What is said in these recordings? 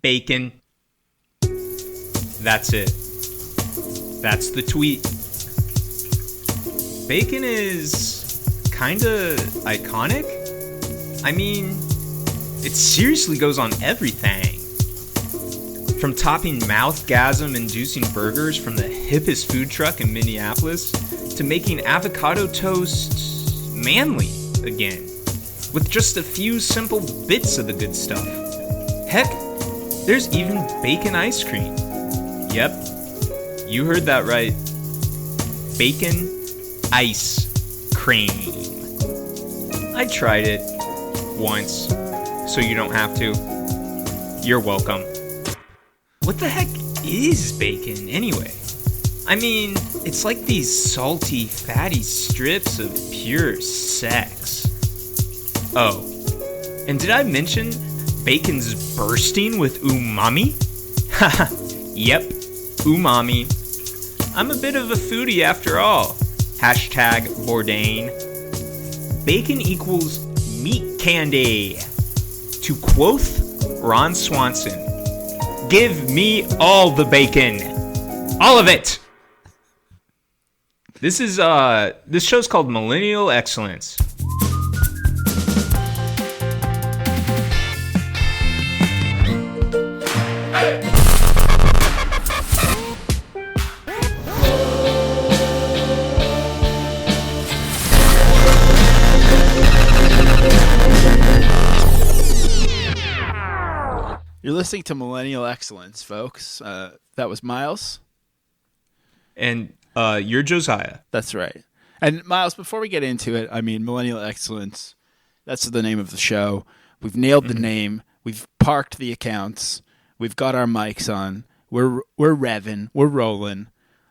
Bacon. That's it. That's the tweet. Bacon is kinda iconic. I mean, it seriously goes on everything. From topping mouth-gasm-inducing burgers from the hippest food truck in Minneapolis to making avocado toast manly again, with just a few simple bits of the good stuff. Heck, there's even bacon ice cream. Yep, you heard that right. Bacon ice cream. I tried it once, so you don't have to. You're welcome. What the heck is bacon anyway? I mean, it's like these salty, fatty strips of pure sex. Oh, and did I mention bacon's bursting with umami? Haha, yep, umami. I'm a bit of a foodie after all. Hashtag Bourdain. Bacon equals meat candy. To quote Ron Swanson, give me all the bacon. All of it. This show's called Millennial Excellence. You're listening to Millennial Excellence, folks. That was Miles. And you're Josiah. That's right. And Miles, before we get into it, I mean, Millennial Excellence, that's the name of the show. We've nailed the name. We've parked the accounts. We've got our mics on. We're revving. We're rolling.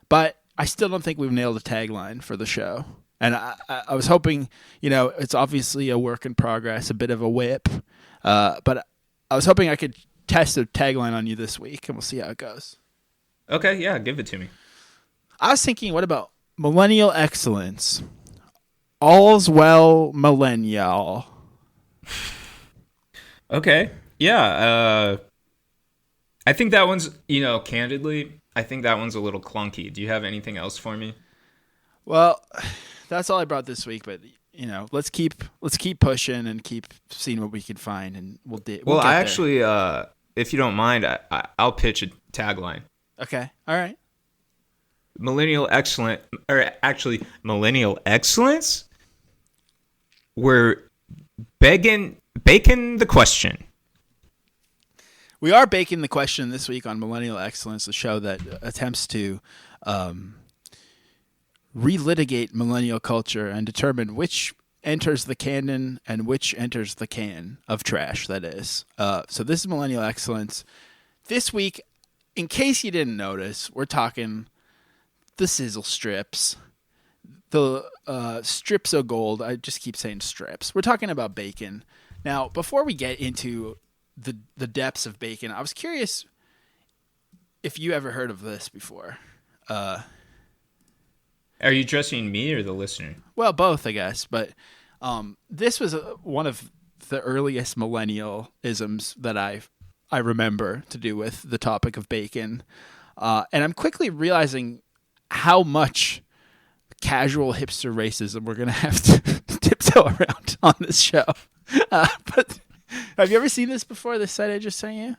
But I still don't think we've nailed a tagline for the show. And I was hoping, it's obviously a work in progress, a bit of a whip. But I was hoping I could test a tagline on you this week, and we'll see how it goes. Okay, yeah, give it to me. I was thinking, what about Millennial Excellence? All's well, millennial. Okay, yeah. I think that one's, candidly, I think that one's a little clunky. Do you have anything else for me? Well, that's all I brought this week, but let's keep pushing and keep seeing what we can find, and we'll get I there. actually, if you don't mind, I'll pitch a tagline. Okay, all right. Millennial excellence. We're baking the question. We are baking the question this week on Millennial Excellence, the show that attempts to relitigate millennial culture and determine which enters the canon and which enters the can of trash, that is. So this is Millennial Excellence. This week, in case you didn't notice, we're talking the sizzle strips, the strips of gold. I just keep saying strips. We're talking about bacon. Now, before we get into the depths of bacon, I was curious if you ever heard of this before. Are you addressing me or the listener? Well, both, I guess. But this was one of the earliest millennialisms that I remember to do with the topic of bacon. And I'm quickly realizing how much casual hipster racism we're going to have to tiptoe around on this show. But have you ever seen this before, this site I just sent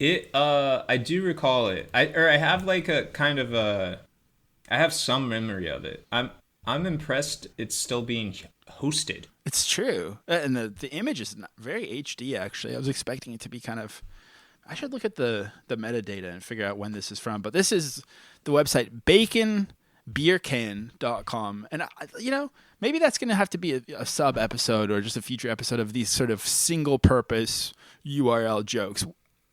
you? I do recall it. I have like a kind of I have some memory of it. I'm impressed it's still being hosted. It's true. And the image is very HD, actually. I was expecting it to be kind of... I should look at the metadata and figure out when this is from. But this is the website baconbeercan.com. And, maybe that's going to have to be a sub-episode or just a future episode of these sort of single-purpose URL jokes.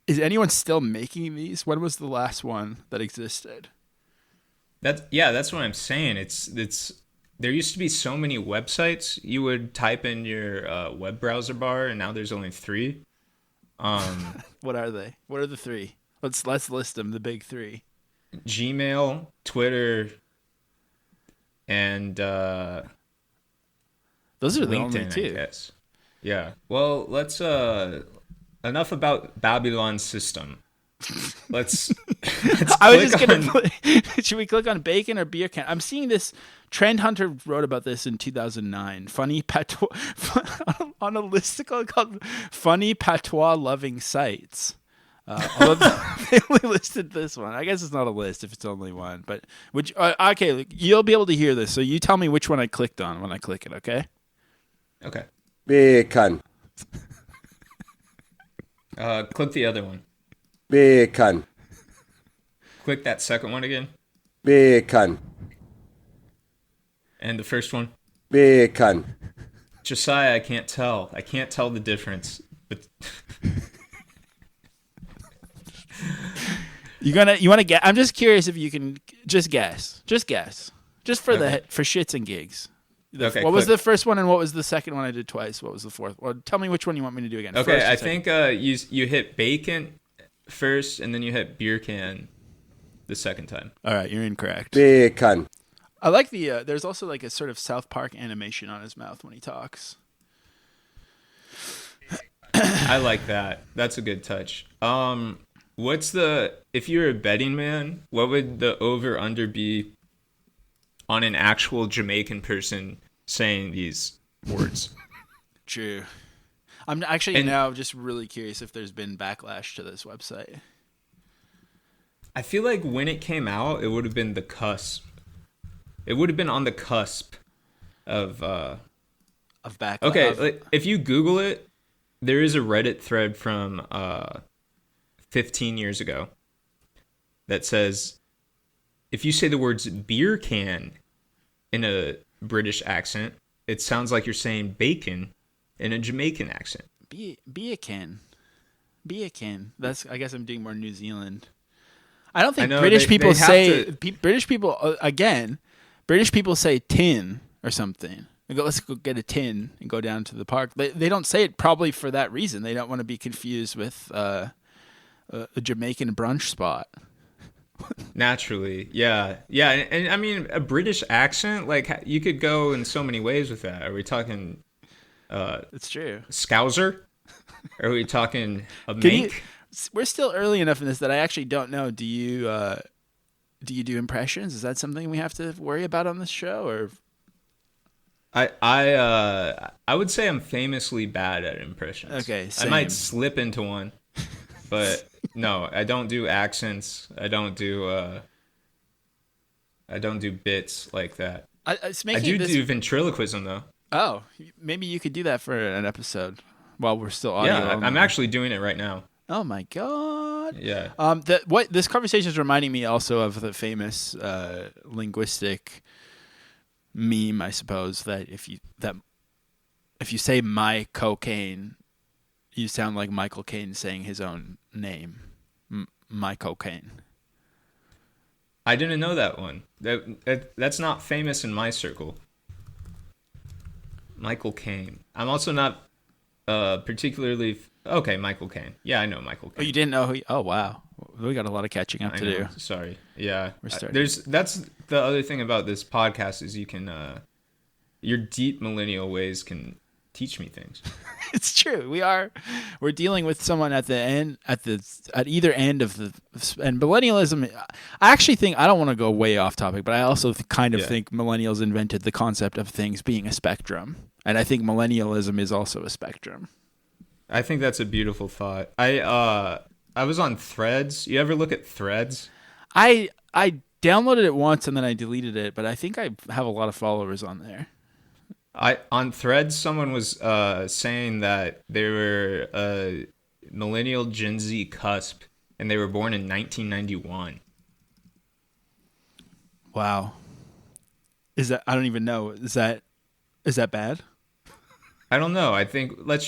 Is anyone still making these? When was the last one that existed? That's what I'm saying. It's there used to be so many websites you would type in your web browser bar, and now there's only 3. What are they? What are the 3? Let's list them. The big 3: Gmail, Twitter, and those are the LinkedIn, only 2. I guess. Yeah. Well, let's enough about Babylon's system. Let's I was click just on. gonna. Should we click on bacon or beer can? I'm seeing this. Trend Hunter wrote about this in 2009. Funny patois on a listicle called "Funny Patois Loving Sites." Although they only listed this one. I guess it's not a list if it's only one. But okay, you'll be able to hear this. So you tell me which one I clicked on when I click it. Okay. Okay. Beercan. Click the other one. Beercan. Click that second one again. Beercan. And the first one. Beercan. Josiah, I can't tell. I can't tell the difference. But you want to get? I'm just curious if you can just guess. Just for Okay. for shits and gigs. Okay, What was click. the first one and what was the second one I did twice? What was the fourth? Well, tell me which one you want me to do again. Okay, First or I second. think you hit bacon first, and then you hit beer can the second time. All right, you're incorrect. Beercan. I like the. There's also like a sort of South Park animation on his mouth when he talks. I like that. That's a good touch. If you're a betting man, what would the over under be on an actual Jamaican person saying these words? True. I'm actually now just really curious if there's been backlash to this website. I feel like when it came out, it would have been the cusp. It would have been on the cusp of Backlash. Okay, like, if you Google it, there is a Reddit thread from 15 years ago that says, if you say the words beer can in a British accent, it sounds like you're saying bacon in a Jamaican accent. Beercan. That's. I guess I'm doing more New Zealand. I don't think I know, British people they have say to- British people again. British people say tin or something. They go, let's go get a tin and go down to the park. They don't say it probably for that reason. They don't want to be confused with a Jamaican brunch spot. Naturally, yeah. And I mean, a British accent, like, you could go in so many ways with that. Are we talking It's true. Scouser? Are we talking a Can you- mink? We're still early enough in this that I actually don't know. Do you do impressions? Is that something we have to worry about on this show, or? I would say I'm famously bad at impressions. Okay, I same. might slip into one, but no, I don't do accents. I don't do bits like that. It's I making do this. do ventriloquism though. Oh, maybe you could do that for an episode while we're still audio. Yeah, only. I'm actually doing it right now. Oh my god. Yeah. What this conversation is reminding me also of the famous linguistic meme, I suppose, that if you say my cocaine, you sound like Michael Caine saying his own name, my cocaine. I didn't know that one. That's not famous in my circle. Michael Caine. I'm also not particularly okay. Michael Caine. Yeah, I know Michael Caine. Oh, you didn't know who? Oh, wow. We got a lot of catching up I to know. do. Sorry. Yeah. We're starting. That's the other thing about this podcast is you can your deep millennial ways can teach me things. It's true. We're dealing with someone at either end of the, and millennialism. I actually think, I don't want to go way off topic, but I also kind of think millennials invented the concept of things being a spectrum, and I think millennialism is also a spectrum. I think that's a beautiful thought. I was on Threads. You ever look at Threads? I downloaded it once and then I deleted it, but I think I have a lot of followers on there. On Threads, someone was saying that they were a millennial Gen Z cusp, and they were born in 1991. Wow. Is that? I don't even know. Is that bad? I don't know. I think let's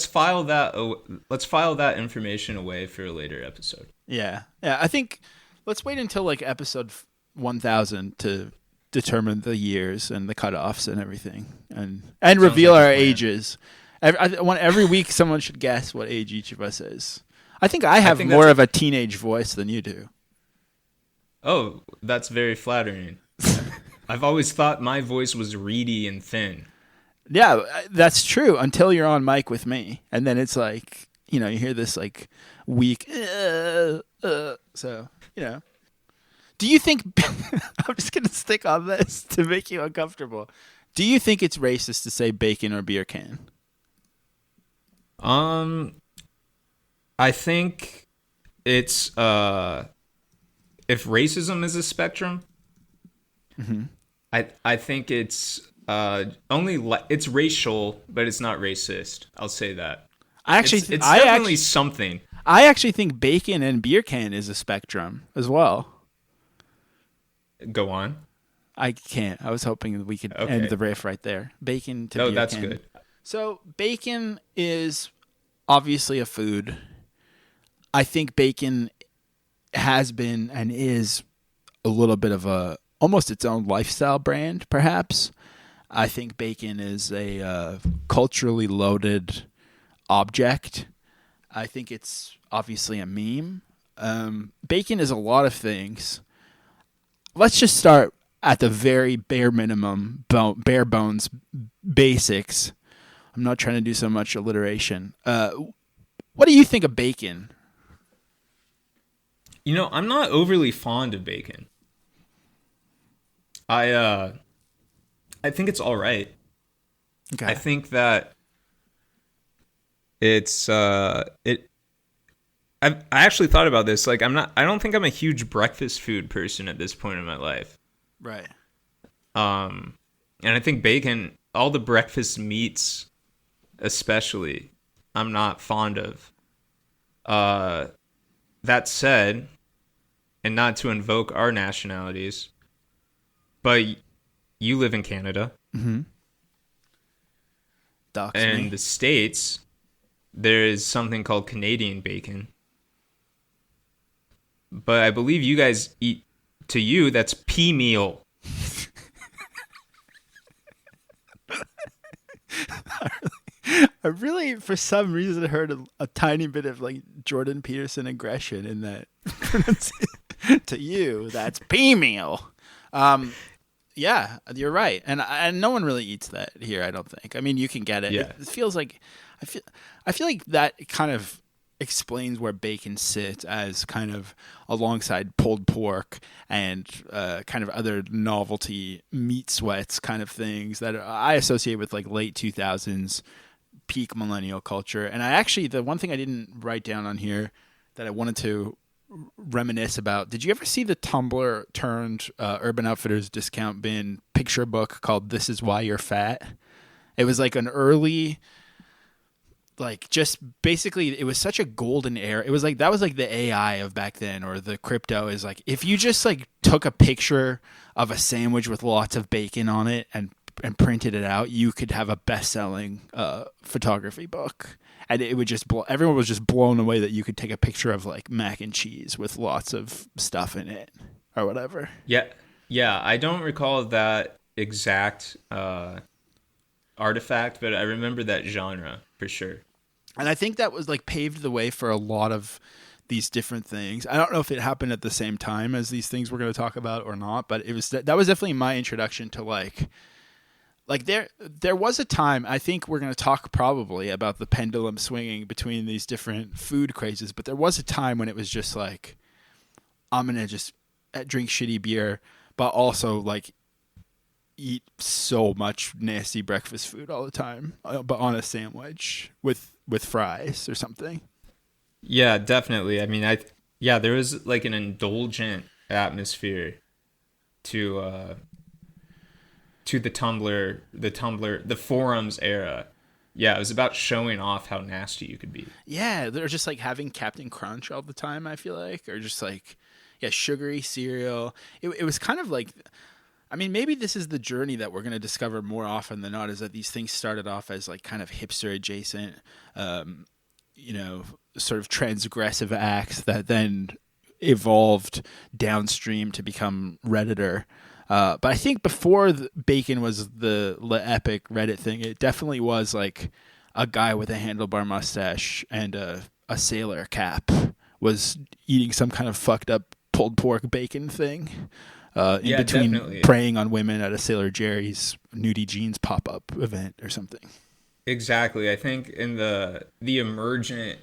file that information away for a later episode. Yeah. I think let's wait until like episode 1000 to determine the years and the cutoffs and everything, and reveal like a our plan. ages. I want every week someone should guess what age each of us is. I think I have think more that's of a teenage voice than you do. Oh, that's very flattering. I've always thought my voice was reedy and thin. Yeah, that's true until you're on mic with me. And then it's like, you hear this like weak, so, Do you think, I'm just going to stick on this to make you uncomfortable. Do you think it's racist to say bacon or beer can? I think it's, if racism is a spectrum, I think it's it's racial, but it's not racist. I'll say that. It's definitely something. I actually think bacon and beer can is a spectrum as well. Go on. I can't. I was hoping that we could end the riff right there. Bacon to beer can. Oh, that's good. So bacon is obviously a food. I think bacon has been and is a little bit of almost its own lifestyle brand, perhaps. I think bacon is a culturally loaded object. I think it's obviously a meme. Bacon is a lot of things. Let's just start at the very bare minimum, bare bones basics. I'm not trying to do so much alliteration. What do you think of bacon? I'm not overly fond of bacon. I think it's all right. Okay. I think that it's I actually thought about this. Like, I don't think I'm a huge breakfast food person at this point in my life. Right. And I think bacon, all the breakfast meats, especially, I'm not fond of. That said, and not to invoke our nationalities, but you live in Canada. Mm-hmm. And in the States, there is something called Canadian bacon. But I believe you guys eat, to you, that's pea meal. I really, for some reason, heard a tiny bit of like Jordan Peterson aggression in that. To you, that's pea meal. Yeah, you're right, and no one really eats that here. I don't think. I mean, you can get it. Yeah. It feels like I feel like that kind of explains where bacon sits as kind of alongside pulled pork and kind of other novelty meat sweats kind of things that I associate with like late 2000s peak millennial culture. And the one thing I didn't write down on here that I wanted to reminisce about, did you ever see the Tumblr turned Urban Outfitters discount bin picture book called This Is Why You're Fat? It was like an early, like, just basically, it was such a golden era. It was like, that was like the AI of back then, or the crypto is like, if you just like took a picture of a sandwich with lots of bacon on it and printed it out, you could have a best-selling photography book. And it would just everyone was just blown away that you could take a picture of like mac and cheese with lots of stuff in it or whatever. Yeah. I don't recall that exact artifact, but I remember that genre for sure. And I think that was like paved the way for a lot of these different things. I don't know if it happened at the same time as these things we're going to talk about or not, but that was definitely my introduction to like there was a time, I think we're going to talk probably about the pendulum swinging between these different food crazes, but there was a time when it was just like, I'm going to just drink shitty beer, but also like eat so much nasty breakfast food all the time, but on a sandwich with fries or something. Yeah, definitely. I mean, there was like an indulgent atmosphere to the Tumblr, the forums era. Yeah, it was about showing off how nasty you could be. Yeah, they're just like having Captain Crunch all the time, I feel like, or just like, yeah, sugary cereal. It was kind of like, I mean, maybe this is the journey that we're going to discover more often than not, is that these things started off as like kind of hipster adjacent, sort of transgressive acts that then evolved downstream to become Redditor. But I think before bacon was the epic Reddit thing, it definitely was like a guy with a handlebar mustache and a sailor cap was eating some kind of fucked up pulled pork bacon thing. in Yeah, between definitely. preying on women at a Sailor Jerry's nudie jeans pop-up event or something. Exactly. I think in the emergent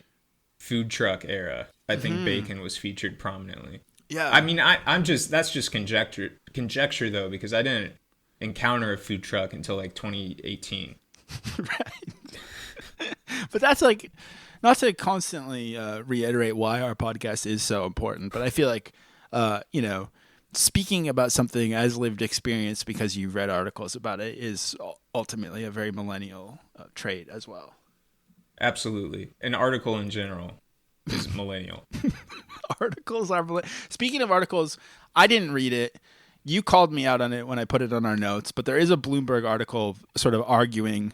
food truck era, I think bacon was featured prominently. Yeah. I mean, I'm just that's just conjecture though, because I didn't encounter a food truck until like 2018. Right. But that's like, not to constantly reiterate why our podcast is so important, but I feel like, speaking about something as lived experience because you've read articles about it is ultimately a very millennial trait as well. Absolutely. An article in general is millennial. Articles are Speaking of articles, I didn't read it. You called me out on it when I put it on our notes, but there is a Bloomberg article sort of arguing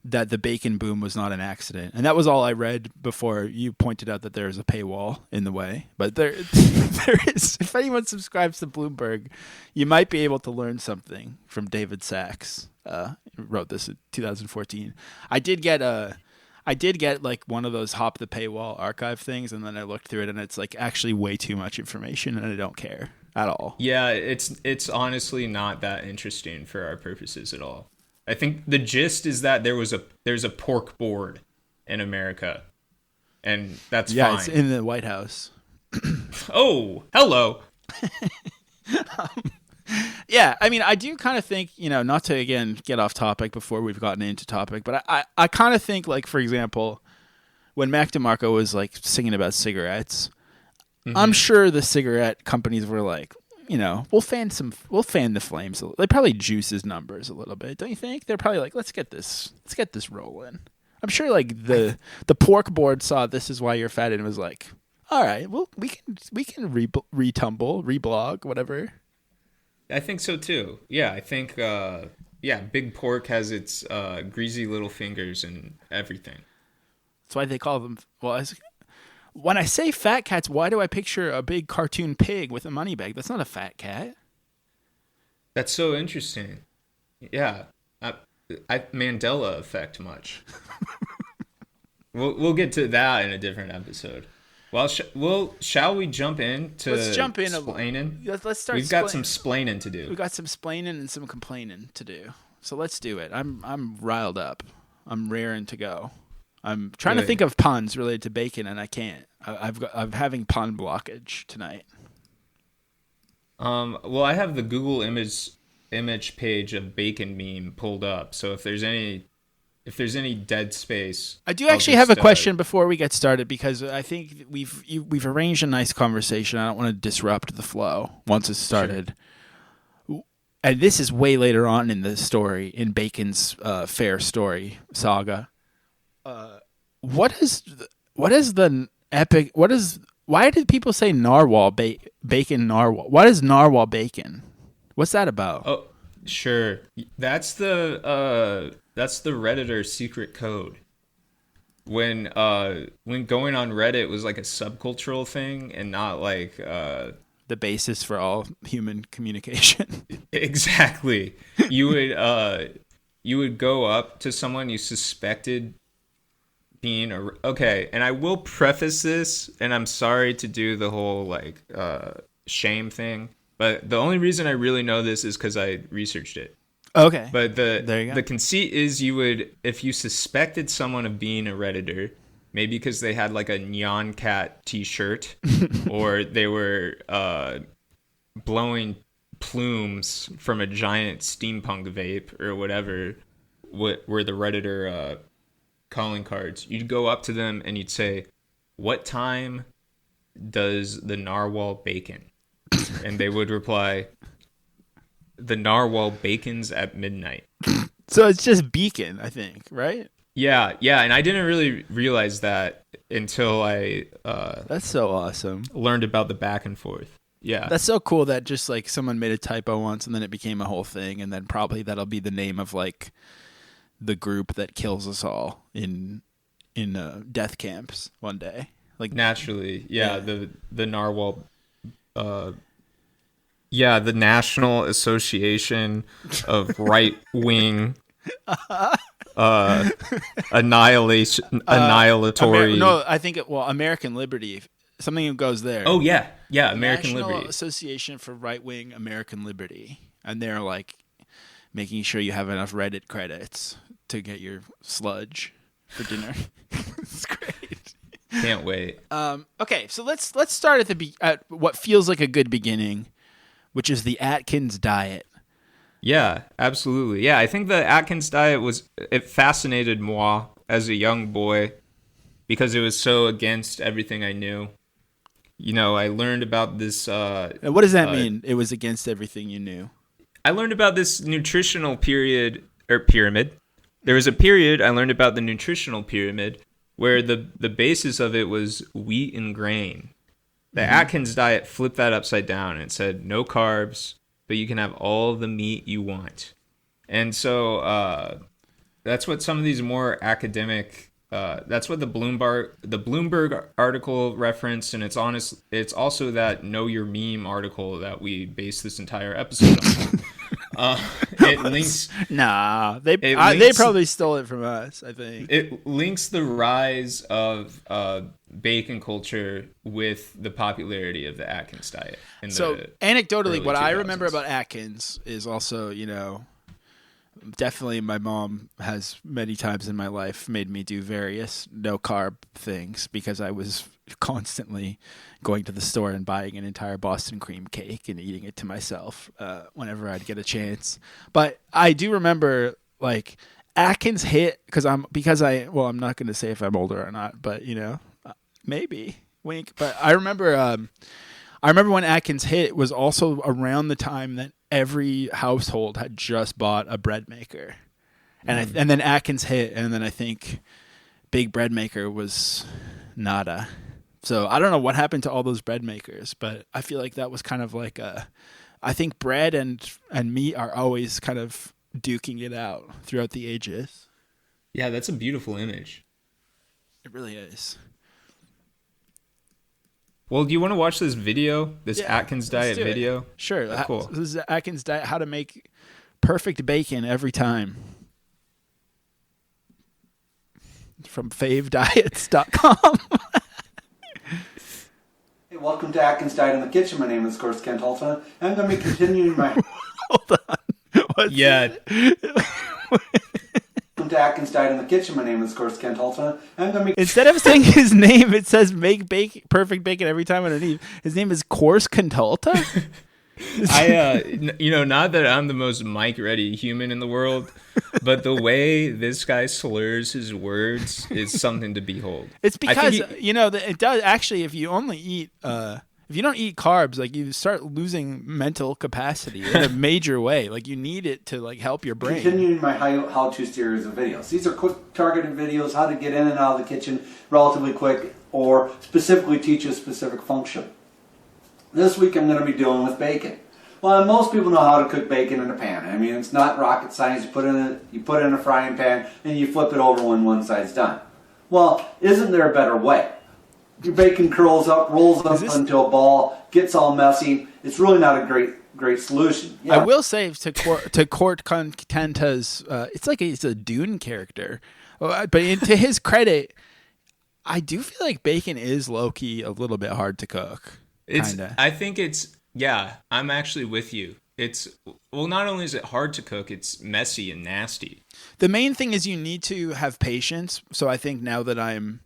that the bacon boom was not an accident. And that was all I read before you pointed out that there is a paywall in the way. But there is, if anyone subscribes to Bloomberg, you might be able to learn something from David Sachs. Wrote this in 2014. I did get like one of those hop the paywall archive things, and then I looked through it, and it's like actually way too much information, and I don't care at all. Yeah, it's honestly not that interesting for our purposes at all. I think the gist is that there's a pork board in America, and that's fine. It's in the White House. Oh, hello. Yeah, I mean, I do kind of think, not to, again, get off topic before we've gotten into topic, but I kind of think, like, for example, when Mac DeMarco was, like, singing about cigarettes, I'm sure the cigarette companies were like, we'll fan the flames. They probably juice his numbers a little bit, don't you think? They're probably like, let's get this rolling. I'm sure, like, the pork board saw this is why you're fat and was like, all right, well, we can retumble, reblog, whatever. I think so too. Yeah, I think Big Pork has its greasy little fingers and everything. That's why they call them. Well, when I say fat cats, why do I picture a big cartoon pig with a money bag? That's not a fat cat. That's so interesting. Yeah, I Mandela effect much. We'll get to that in a different episode. Well, shall we jump in to splaining? Let's start. We've got some splaining to do. We've got some splaining and some complaining to do. So let's do it. I'm riled up. I'm raring to go. I'm trying to think of puns related to bacon, and I can't. I'm having pun blockage tonight. Well, I have the Google image page of bacon meme pulled up. So if there's any dead space, I do actually have a question before we get started, because I think we've arranged a nice conversation. I don't want to disrupt the flow once it's started. Sure. And this is way later on in the story, in Bacon's fair story saga. Why did people say narwhal bacon narwhal? What is narwhal bacon? What's that about? Oh, sure. That's the Redditor secret code. When going on Reddit was like a subcultural thing and not like the basis for all human communication. Exactly. You would go up to someone you suspected being okay, and I will preface this, and I'm sorry to do the whole like shame thing, but the only reason I really know this is because I researched it. Okay. But there you go. The conceit is if you suspected someone of being a Redditor, maybe because they had like a Nyan Cat t-shirt or they were blowing plumes from a giant steampunk vape or whatever, were the Redditor calling cards, you'd go up to them and you'd say, "What time does the narwhal bacon?" And they would reply, "The narwhal bacons at midnight." So it's just beacon, I think, right? Yeah, and I didn't really realize that until I that's so awesome. Learned about the back and forth. Yeah. That's so cool that just like someone made a typo once and then it became a whole thing, and then probably that'll be the name of like the group that kills us all in death camps one day. Like naturally. Yeah. The narwhal the National Association of Right-Wing annihilatory. No, I think American Liberty Something that goes there. Oh yeah, The American National Liberty. Association for Right-Wing American Liberty, and they're like making sure you have enough Reddit credits to get your sludge for dinner. It's great. Can't wait. Okay, so let's start at what feels like a good beginning, which is the Atkins diet. Yeah, absolutely. Yeah, I think the Atkins diet it fascinated moi as a young boy because it was so against everything I knew. You know, I learned about this. What does that mean? It was against everything you knew. I learned about this nutritional pyramid. There was a period I learned about the nutritional pyramid where the basis of it was wheat and grain. The Atkins diet flipped that upside down and it said no carbs, but you can have all the meat you want. And so that's what some of these more academic, that's what the Bloomberg article referenced, and it's also that Know Your Meme article that we based this entire episode on. It links. Nah, they probably stole it from us. I think it links the rise of bacon culture with the popularity of the Atkins diet. So anecdotally, what I remember about Atkins is also, definitely my mom has many times in my life made me do various no carb things because I was constantly going to the store and buying an entire Boston cream cake and eating it to myself whenever I'd get a chance. But I do remember like Atkins hit I'm not going to say if I'm older or not, but maybe wink. But I remember when Atkins hit, it was also around the time that every household had just bought a bread maker. And then Atkins hit, and then I think Big Bread Maker was nada. So I don't know what happened to all those bread makers, but I feel like that was kind of like I think bread and meat are always kind of duking it out throughout the ages. Yeah, that's a beautiful image. It really is. Well, do you want to watch this video? Atkins diet video? Sure. Oh, cool. This is Atkins diet, how to make perfect bacon every time. From favediets.com. Hey, welcome to Atkins Diet in the Kitchen. My name is, of course, Kent Halton. I'm going to be continuing my... Hold on. Yeah. Welcome to Atkins Diet in the Kitchen. My name is, of course, Kent Halton. I'm going to be... Instead of saying his name, it says make perfect bacon every time underneath. His name is Course Contalta? Not that I'm the most mic-ready human in the world, but the way this guy slurs his words is something to behold. It's because, it does actually, if you only eat, if you don't eat carbs, like you start losing mental capacity in a major way. Like you need it to like help your brain. Continuing my how-to series of videos. These are quick targeted videos, how to get in and out of the kitchen relatively quick, or specifically teach a specific function. This week I'm going to be dealing with bacon. Well, most people know how to cook bacon in a pan. I mean, it's not rocket science. You put it in a frying pan and you flip it over when one side's done. Well, isn't there a better way? Your bacon curls up, rolls up into a ball, gets all messy. It's really not a great solution. Yeah. I will say to Court Contenta's, it's like he's a Dune character. But to his credit, I do feel like bacon is low-key a little bit hard to cook. I'm actually with you. Not only is it hard to cook, it's messy and nasty. The main thing is you need to have patience. So I think now that I'm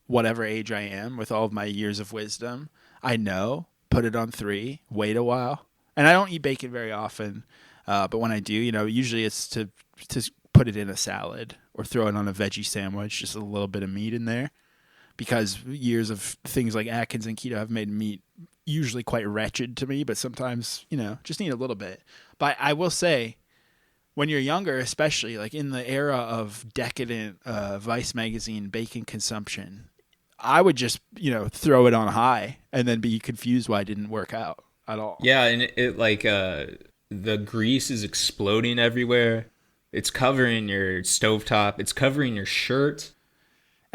whatever age I am with all of my years of wisdom, I know, put it on 3, wait a while. And I don't eat bacon very often, but when I do, usually it's to put it in a salad or throw it on a veggie sandwich, just a little bit of meat in there. Because years of things like Atkins and keto have made meat usually quite wretched to me, but sometimes, just need a little bit. But I will say, when you're younger, especially like in the era of decadent Vice magazine bacon consumption, I would just, throw it on high and then be confused why it didn't work out at all. Yeah, and it the grease is exploding everywhere. It's covering your stovetop. It's covering your shirt.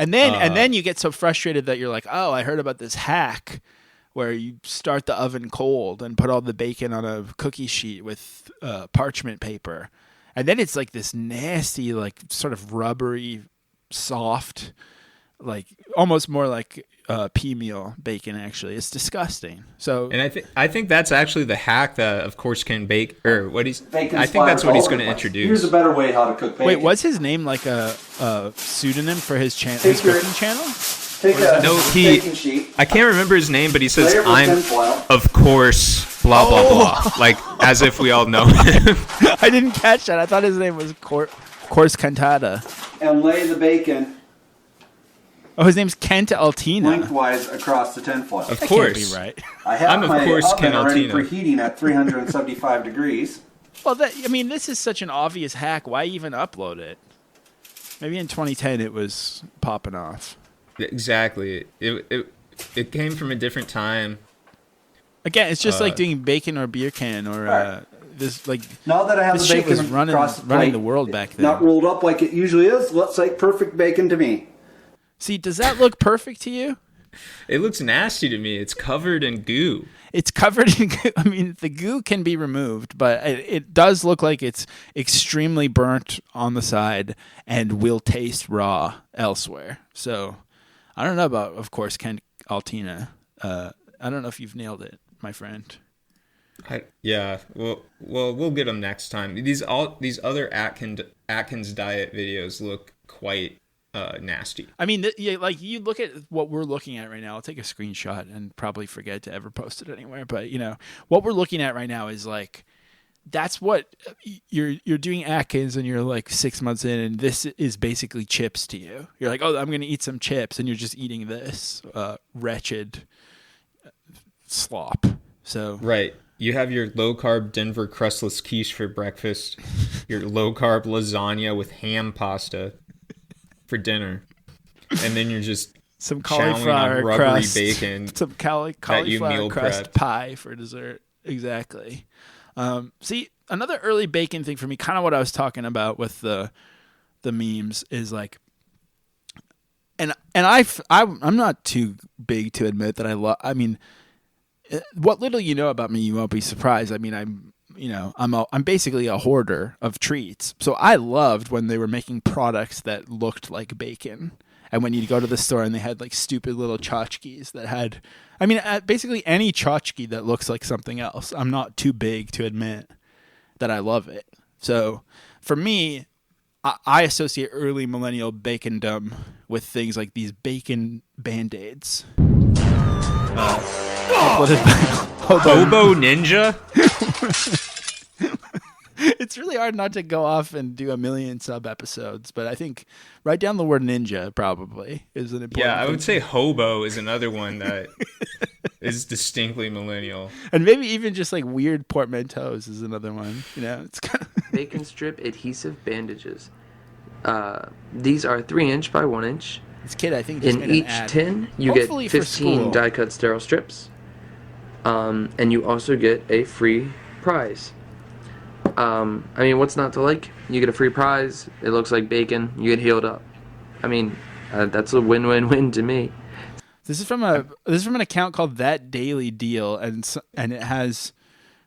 And then you get so frustrated that you're like, oh, I heard about this hack where you start the oven cold and put all the bacon on a cookie sheet with parchment paper. And then it's like this nasty, like sort of rubbery, soft like almost more like pea meal bacon. Actually, it's disgusting. So, And I think that's actually the hack that, of course, can bake or what he's. Bacon I think that's what splatters he's all going to over the place. introduce. Here's a better way how to cook bacon. wait, was his name like a pseudonym for his Take cooking your- channel? Take a No, he- baking sheet. I can't remember his name, but he says, Layer with "I'm tinfoil. of course blah blah blah," like as if we all know him. I didn't catch that. I thought his name was Course Cantata. And lay the bacon Oh, his name's Kent Altina. lengthwise across the tinfoil. Of That course, can't be right. I have I'm, of my course, oven Ken already Altino. preheating at 375 degrees. Well, this is such an obvious hack. Why even upload it? Maybe in 2010 it was popping off. Exactly. It came from a different time. Again, it's just like doing bacon or beer can or Right. this like Now that I have this the shit bacon was running across the the plate, world back then. not rolled up like it usually is, looks like perfect bacon to me. See, does that look perfect to you? It looks nasty to me. It's covered in goo. It's covered in goo. I mean, the goo can be removed, but it does look like it's extremely burnt on the side and will taste raw elsewhere. So, I don't know about, of course, Ken Altina. I don't know if you've nailed it, my friend. Yeah. Well, we'll get them next time. These other Atkins diet videos look quite nasty. I mean, like you look at what we're looking at right now. I'll take a screenshot and probably forget to ever post it anywhere. But what we're looking at right now is like that's what you're doing Atkins, and you're like 6 months in, and this is basically chips to you. You're like, oh, I'm gonna eat some chips, and you're just eating this wretched slop. So Right. You have your low carb Denver crustless quiche for breakfast. Your low carb lasagna with ham pasta for dinner, and then you're just some chowing cauliflower on rubbery crust, bacon some that you cauliflower meal crust prepped. pie for dessert. Exactly. See, another early bacon thing for me, kind of what I was talking about with the memes, is like, and I'm not too big to admit that I love. I mean, what little you know about me, you won't be surprised. I mean, I'm basically a hoarder of treats. So I loved when they were making products that looked like bacon. And when you'd go to the store and they had like stupid little tchotchkes that had, I mean, basically any tchotchke that looks like something else. I'm not too big to admit that I love it. So for me, I associate early millennial bacondom with things like these bacon Band-Aids. Uploaded by Hobo Ninja? It's really hard not to go off and do a million sub episodes, but I think write down the word ninja probably is an important Yeah, I thing. would say hobo is another one that is distinctly millennial. And maybe even just like weird portmanteaus is another one. It's kind of Bacon strip adhesive bandages. These are 3" by 1". this kid I think just In made an each ad. tin, you Hopefully get for 15 school. die-cut sterile strips. And you also get a free prize. I mean, what's not to like? You get a free prize. It looks like bacon. You get healed up. I mean, that's a win-win-win to me. This is from an account called That Daily Deal, and it has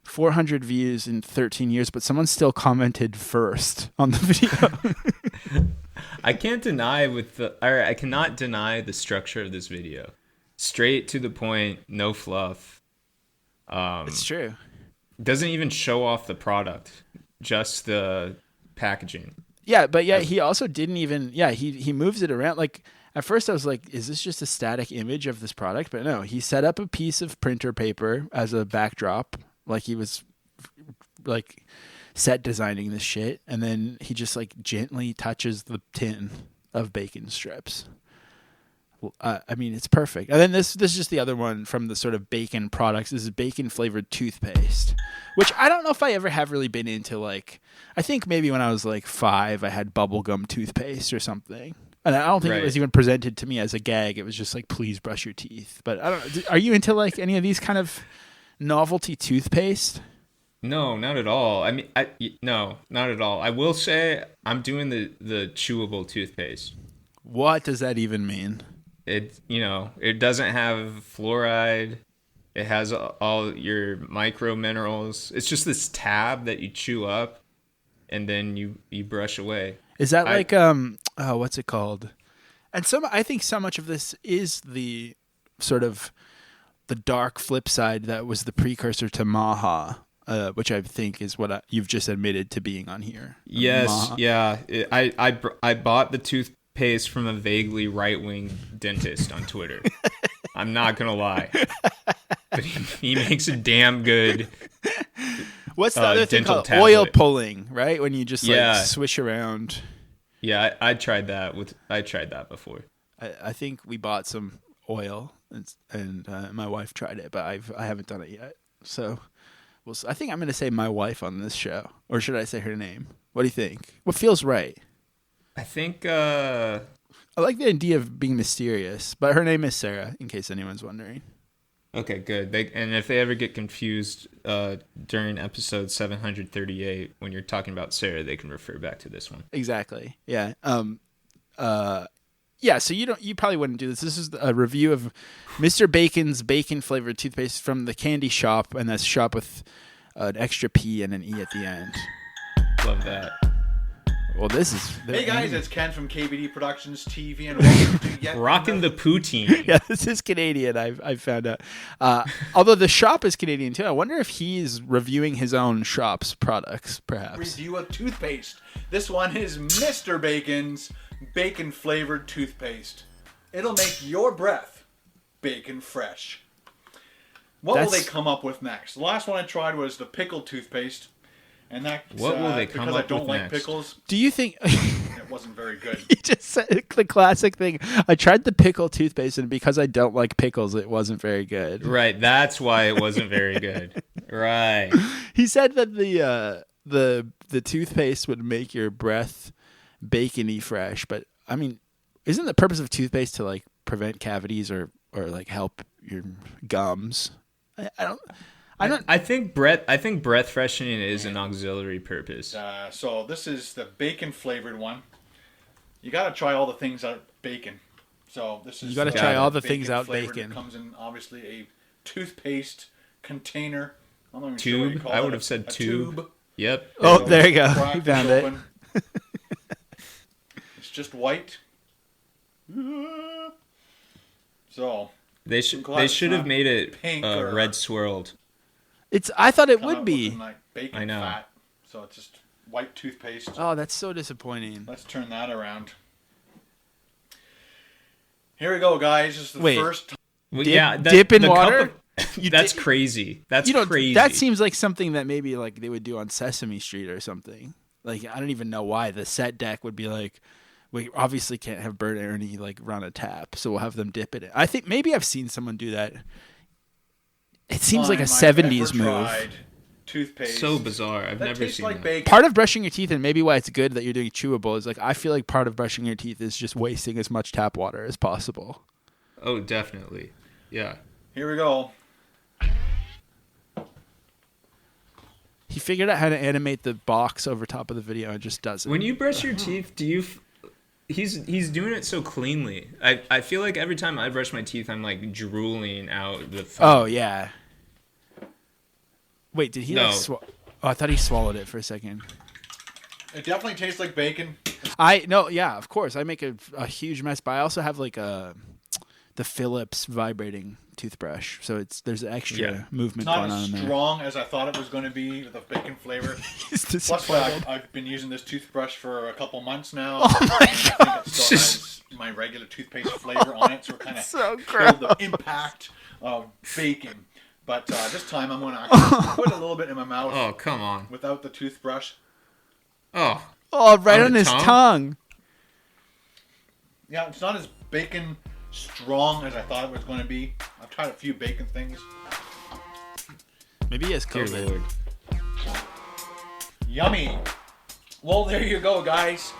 400 views in 13 years, but someone still commented first on the video. I cannot deny the structure of this video. Straight to the point, no fluff. It's true. Doesn't even show off the product, just the packaging. Yeah, but he also didn't even. Yeah, he moves it around. Like at first, I was like, "Is this just a static image of this product?" But no, he set up a piece of printer paper as a backdrop, like he was like set designing this shit, and then he just like gently touches the tin of bacon strips. I mean, it's perfect. And then this is just the other one from the sort of bacon products. This is bacon flavored toothpaste, which I don't know if I ever have really been into. Like, I think maybe when I was like 5, I had bubblegum toothpaste or something. And I don't think it was even presented to me as a gag. It was just like, please brush your teeth. But I don't. Are you into like any of these kind of novelty toothpaste? No, not at all. I mean, no, not at all. I will say I'm doing the chewable toothpaste. What does that even mean? It doesn't have fluoride. It has all your micro minerals. It's just this tab that you chew up and then you brush away. Is that like what's it called? And I think so much of this is the sort of the dark flip side that was the precursor to Maha, which I think is what you've just admitted to being on here. Yes, Maha. yeah. I bought the toothpaste from a vaguely right-wing dentist on Twitter. I'm not gonna lie, but he makes a damn good. What's the other thing called? tablet. Oil pulling, right? When you just Yeah. swish around. Yeah, I tried that before. I think we bought some oil, and my wife tried it, but I haven't done it yet. So, I think I'm going to say my wife on this show, or should I say her name? What do you think? What feels right? I think. I like the idea of being mysterious, but her name is Sarah, in case anyone's wondering. Okay, good. And if they ever get confused during episode 738, when you're talking about Sarah, they can refer back to this one. Exactly. Yeah. Yeah. So you probably wouldn't do this. This is a review of Mr. Bacon's bacon flavored toothpaste from the candy shop, and that's shop with an extra P and an E at the end. Love that. Well, this is. Hey guys, it's Ken from KBD Productions TV, and welcome to yet Rocking the poutine. Yeah, this is Canadian. I found out. Although the shop is Canadian too. I wonder if he's reviewing his own shop's products, perhaps. review of toothpaste. This one is Mr. Bacon's bacon flavored toothpaste. It'll make your breath bacon fresh. What will they come up with next? The last one I tried was the pickled toothpaste. And that What will they come because up I don't with like next? pickles, Do you think? it wasn't very good. You just said the classic thing. I tried the pickle toothpaste, and because I don't like pickles, it wasn't very good. Right, that's why it wasn't very good. Right. He said that the toothpaste would make your breath bacony fresh, but I mean, isn't the purpose of toothpaste to like prevent cavities or like help your gums? I think breath freshening is an auxiliary purpose. So this is the bacon flavored one. You got to try all the things out bacon. So this is You gotta the try all the bacon things out flavored. bacon. It comes in obviously a toothpaste container. I'm not even sure what you Tube. call I it. would have said A tube. Yep. Oh, there you go. Crack You this found it. open. It's just white. So They glad it's should have not made it pink or- red swirled. I thought it come would out be. looking like bacon I know. fat. So it's just white toothpaste. Oh, that's so disappointing. Let's turn that around. Here we go, guys. This is the Wait. first. Well, Dip in the cup water? of- that's crazy. That's crazy. That seems like something that maybe like they would do on Sesame Street or something. Like I don't even know why the set deck would be like, we obviously can't have Bert and Ernie like run a tap, so we'll have them dip it in. I think maybe I've seen someone do that. It seems like a time I've 70s ever move. tried toothpaste. so bizarre. I've that never tastes seen like that. bacon. Part of brushing your teeth, and maybe why it's good that you're doing chewable, is like I feel like part of brushing your teeth is just wasting as much tap water as possible. Oh, definitely. Yeah. Here we go. He figured out how to animate the box over top of the video and just does it. When you brush your teeth, do you? He's doing it so cleanly. I feel like every time I brush my teeth, I'm like drooling out the. Oh yeah. Wait, did he? No. Like, oh, I thought he swallowed it for a second. It definitely tastes like bacon. Yeah, of course. I make a huge mess, but I also have like the Philips vibrating toothbrush, so there's extra movement Not going on as in there. strong as I thought it was going to be with the bacon flavor. He's Plus, disappointed. I've been using this toothbrush for a couple months now. Oh my and I think it still has my regular toothpaste flavor on it, so it kind of So killed the impact of bacon. But this time I'm going to actually put a little bit in my mouth Oh, come on. without the toothbrush. Oh. Oh, right On on the his tongue? tongue. Yeah, it's not as bacon strong as I thought it was going to be. I've tried a few bacon things. Maybe he has Dear COVID. Lord. Yummy. Well, there you go, guys.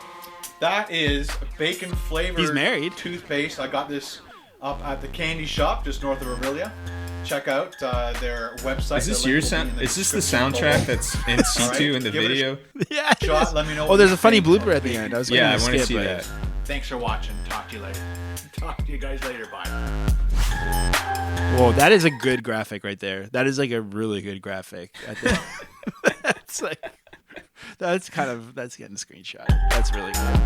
That is bacon flavored He's married. toothpaste. I got this up at the candy shop just north of Aurelia. Check out their website. Is this The your link will be in sound? the Is this the description soundtrack below. that's in C2 All right, in the give it a video? Yeah. it Shot, is. let me know Oh, what there's you a funny think. blooper at the end. I was Yeah, I going want to skip see it. that. Thanks for watching. Talk to you later. Talk to you guys later. Bye. Whoa, that is a good graphic right there. That is like a really good graphic. I think. That's like that's getting screenshot. That's really good.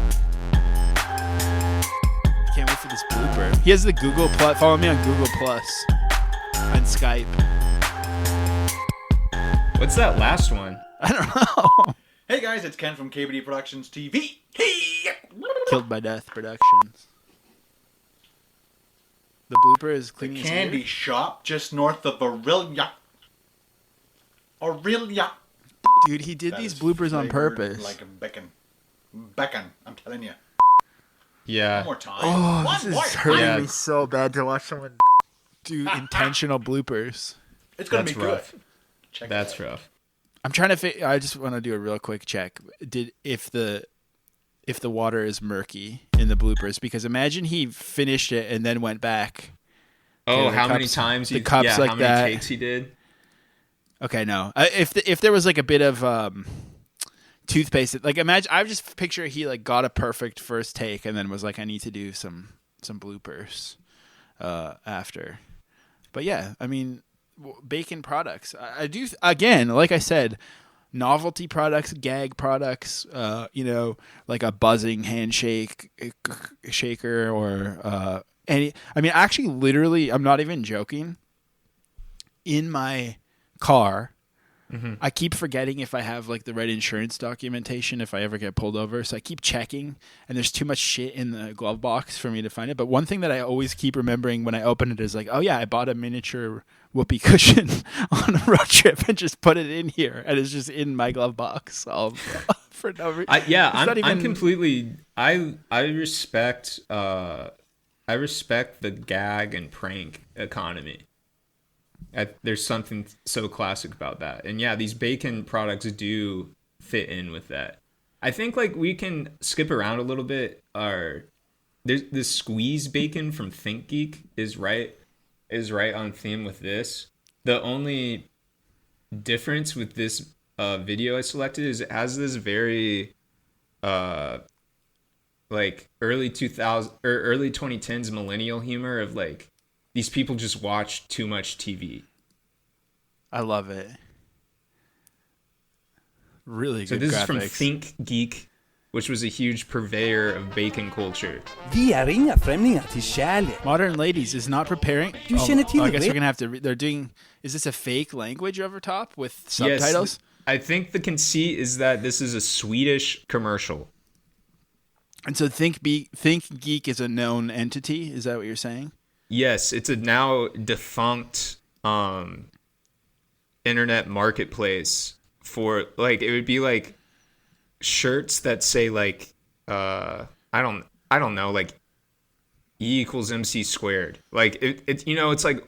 can't wait for this blooper. He has the Google Plus. Follow me on Google Plus and Skype. What's that last one? I don't know. Hey guys, it's Ken from KBD Productions TV. Hey! Killed by Death Productions. The blooper is cleaning his Candy ear. shop just north of Aurelia. Aurelia. Dude, he did That these is bloopers on flavored purpose. Like a bacon. Bacon, I'm telling you. Yeah. One more time. Oh, One this is more hurting time. me so bad to watch someone do intentional bloopers. It's gonna That's be rough. good. Check That's it out. rough. I'm trying to. I just want to do a real quick check. If the water is murky in the bloopers, because imagine he finished it and then went back. Oh, the how many cups- times? the cups yeah, like how many that. takes he did? Okay, no. If there was like a bit of toothpaste, like imagine I just picture he like got a perfect first take and then was like, I need to do some bloopers after. But yeah, I mean, bacon products. I do again, like I said, novelty products, gag products. Like a buzzing handshake shaker or any. I mean, actually, literally, I'm not even joking. In my car, I keep forgetting if I have like the right insurance documentation if I ever get pulled over. So I keep checking, and there's too much shit in the glove box for me to find it. But one thing that I always keep remembering when I open it is like, oh yeah, I bought a miniature whoopee cushion on a road trip and just put it in here, and it's just in my glove box for no reason. I'm completely. I respect. I respect the gag and prank economy. There's something so classic about that. And yeah, these bacon products do fit in with that. I think like we can skip around a little bit. There's this squeeze bacon from ThinkGeek is right on theme with this. The only difference with this video I selected is it has this very like early 2000 or early 2010s millennial humor of like these people just watch too much TV. I love it. Really good. So this graphics. is from ThinkGeek, which was a huge purveyor of bacon culture. Vi är inga främlingar till kärlek. Modern Ladies is not preparing. Du känner till I guess det? we're gonna have to. They're doing. Is this a fake language over top with subtitles? Yes, I think the conceit is that this is a Swedish commercial. And so ThinkGeek is a known entity. Is that what you're saying? Yes, it's a now defunct internet marketplace for like it would be like shirts that say like I don't know, like E equals MC squared. Like it it's like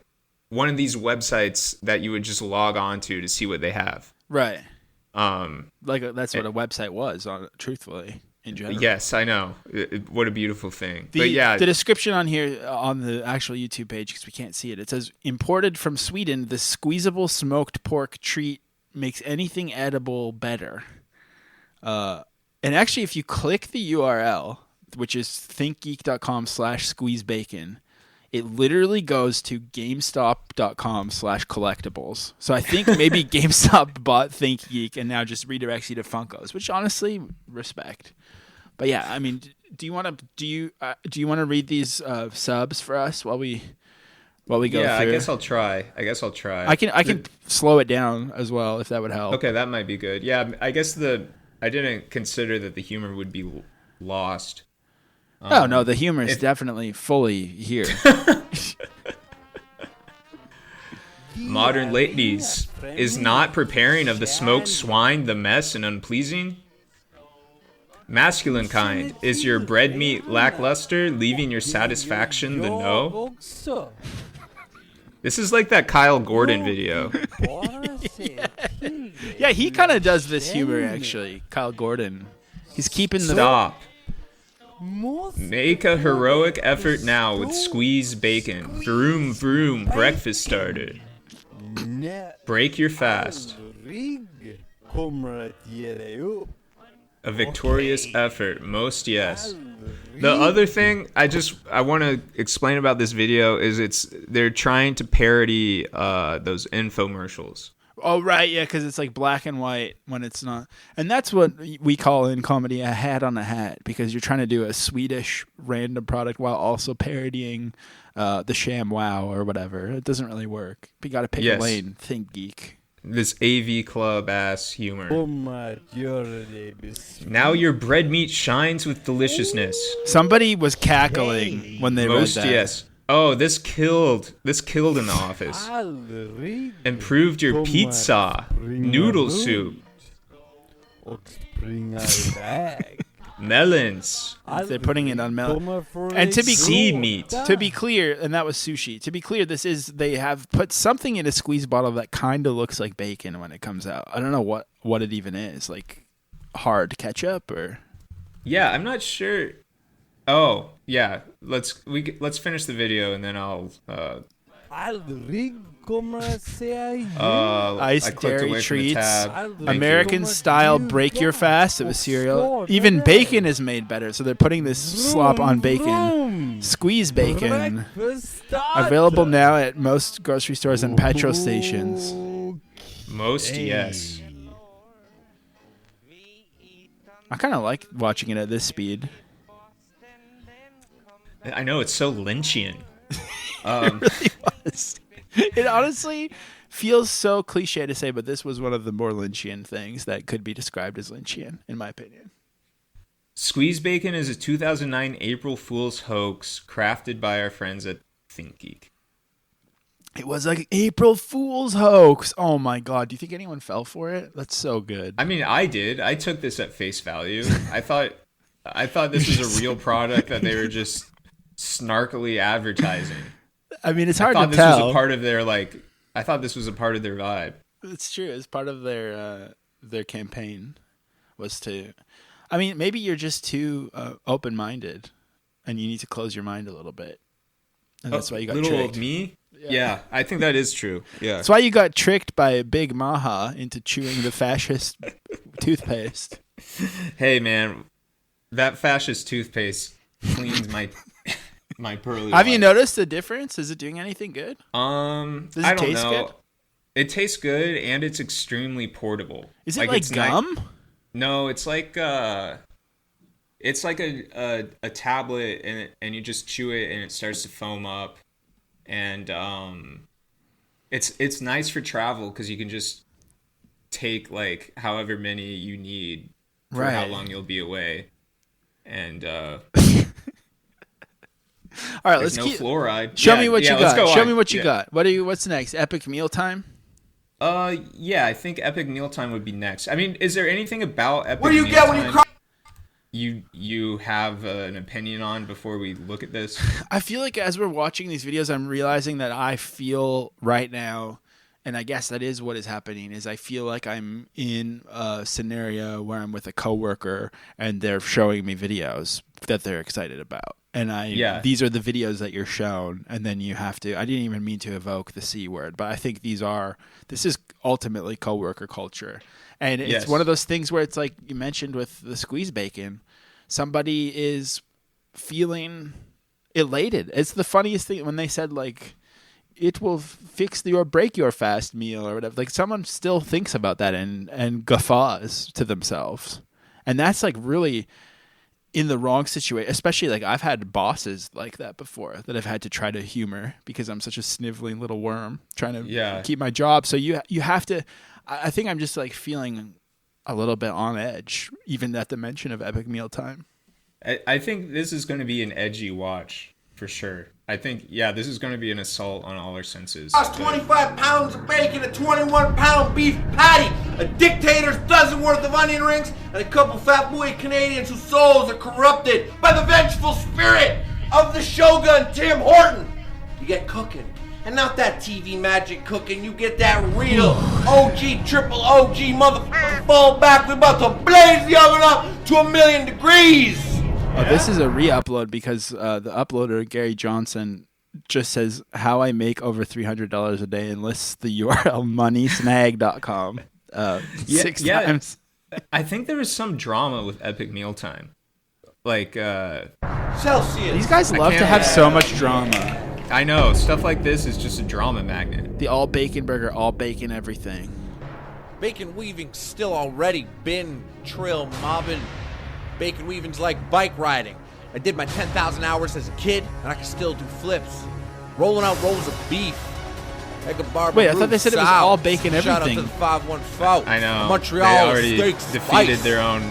one of these websites that you would just log on to see what they have. Right. Like that's what a website was on truthfully. In general. Yes, I know. What a beautiful thing. But yeah, the description on here on the actual YouTube page, because we can't see it, it says imported from Sweden, the squeezable smoked pork treat makes anything edible better. And actually, if you click the URL, which is thinkgeek.com/squeezebacon, it literally goes to GameStop.com/collectibles. So I think maybe GameStop bought ThinkGeek and now just redirects you to Funkos, which honestly respect. But yeah, I mean, do you want to read these subs for us while we go through? I guess I'll try. I can slow it down as well if that would help. Okay, that might be good. Yeah, I guess I didn't consider that the humor would be lost. No, the humor is definitely fully here. Modern Ladies is not preparing of the smoked swine, the mess and unpleasing. Masculine kind, is your bread meat lackluster, leaving your satisfaction the no? This is like that Kyle Gordon video. Yeah, he kind of does this humor actually. Kyle Gordon, he's keeping the Stop. Make a heroic effort now with squeeze bacon. Vroom vroom, breakfast starter. Break your fast. A victorious effort, most yes. The other thing I want to explain about this video is they're trying to parody those infomercials. Oh, right, yeah, because it's like black and white when it's not. And that's what we call in comedy a hat on a hat, because you're trying to do a Swedish random product while also parodying the Sham Wow or whatever. It doesn't really work. You got to pick a lane. Think geek. This AV Club ass humor. Now your bread meat shines with deliciousness. Somebody was cackling when they read that. Yes. Oh, this killed in the office. Improved your pizza. Noodle soup. Melons. They're putting it on melon. And Seed meat. To be clear, and that was sushi. To be clear, they have put something in a squeeze bottle that kind of looks like bacon when it comes out. I don't know what it even is. Like hard ketchup or? Yeah, I'm not sure. Oh, yeah. Let's finish the video and then I'll Ice dairy treats, American style break your fast of a cereal. Even bacon is made better, so they're putting this slop on bacon. Squeeze bacon. Available now at most grocery stores and petrol stations. Most, yes. I kind of like watching it at this speed. I know, it's so Lynchian. It really was. It honestly feels so cliche to say, but this was one of the more Lynchian things that could be described as Lynchian, in my opinion. Squeeze Bacon is a 2009 April Fool's hoax crafted by our friends at ThinkGeek. It was like April Fool's hoax. Oh my God. Do you think anyone fell for it? That's so good. I mean, I did. I took this at face value. I thought this was a real product that they were just snarkily advertising. I mean, it's hard to tell. tell. Was a part of their I thought this was a part of their vibe. It's true. It's part of their campaign was to. I mean, maybe you're just too open-minded, and you need to close your mind a little bit, and that's why you got little tricked. Of me? Yeah, I think that is true. Yeah, that's why you got tricked by Big Maha into chewing the fascist toothpaste. Hey, man, that fascist toothpaste cleans my pearly. Have you noticed the difference? Is it doing anything good? Does it taste good? It tastes good, and it's extremely portable. Is it like gum? No, it's like a tablet, and you just chew it, and it starts to foam up, and it's nice for travel because you can just take like however many you need for how long you'll be away, and. All right, let's keep fluoride. Show me what you got. Show me what you got. What's next? Epic Mealtime? Yeah, I think Epic Mealtime would be next. I mean, is there anything about Epic Mealtime? What do you get when you cry? You have an opinion on before we look at this? I feel like as we're watching these videos, I'm realizing that I feel right now, and I guess that is what is happening, is I feel like I'm in a scenario where I'm with a coworker and they're showing me videos that they're excited about. And these are the videos that you're shown, and then you have to. I didn't even mean to evoke the C word, but I think this is ultimately coworker culture, and it's one of those things where it's like you mentioned with the squeeze bacon, somebody is feeling elated. It's the funniest thing when they said like, it will fix your break your fast meal or whatever. Like someone still thinks about that and guffaws to themselves, and that's like really. In the wrong situation, especially like I've had bosses like that before that I've had to try to humor because I'm such a sniveling little worm trying to keep my job. So you have to. I think I'm just like feeling a little bit on edge, even at the mention of Epic Mealtime. I think this is going to be an edgy watch for sure. I think this is going to be an assault on all our senses. Cost 25 pounds of bacon, a 21-pound beef patty, a dictator's dozen worth of onion rings, and a couple fat boy Canadians whose souls are corrupted by the vengeful spirit of the Shogun Tim Horton. You get cooking, and not that TV magic cooking. You get that real OG, triple OG motherfucking fall back. We're about to blaze the oven up to 1,000,000 degrees. Oh, this is a re-upload because the uploader, Gary Johnson, just says how I make over $300 a day and lists the URL moneysnag.com 6 times. I think there was some drama with Epic Mealtime. Like, Celsius. These guys love to have so much drama. I know. Stuff like this is just a drama magnet. The all bacon burger, all bacon everything. Bacon weaving's still already been trill mobbing. Bacon weaving's like bike riding. I did my 10,000 hours as a kid, and I can still do flips. Rolling out rolls of beef. Wait, I thought they said it was all bacon Shout everything. out to the 514. I know. Montreal they already steaks defeated spice. their own.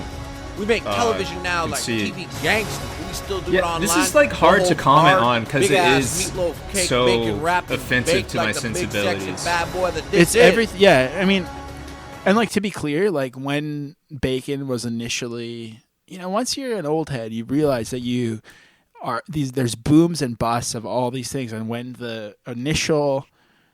We make television now like conceit. TV gangsters. We still do it online. This is like hard to comment on because it is meatloaf, cake, so bacon wrapped and offensive baked to my like the big, sexy sensibilities. bad boy that did It's it. everything. Yeah, I mean, and like to be clear, like when bacon was initially, once you're an old head, you realize that you are there's booms and busts of all these things, and when the initial,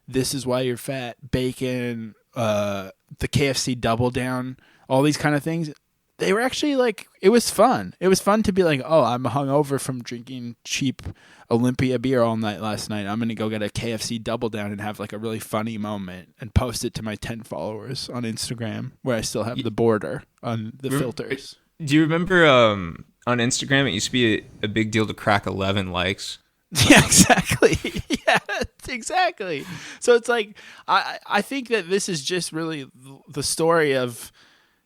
this is why you're fat, bacon, the KFC double down, all these kind of things. They were actually like, it was fun. It was fun to be like, oh, I'm hungover from drinking cheap Olympia beer all night last night. I'm going to go get a KFC double down and have like a really funny moment and post it to my 10 followers on Instagram where I still have the border on the filters. Do you remember on Instagram, it used to be a big deal to crack 11 likes? Yeah, exactly. Yeah, exactly. So it's like, I think that this is just really the story of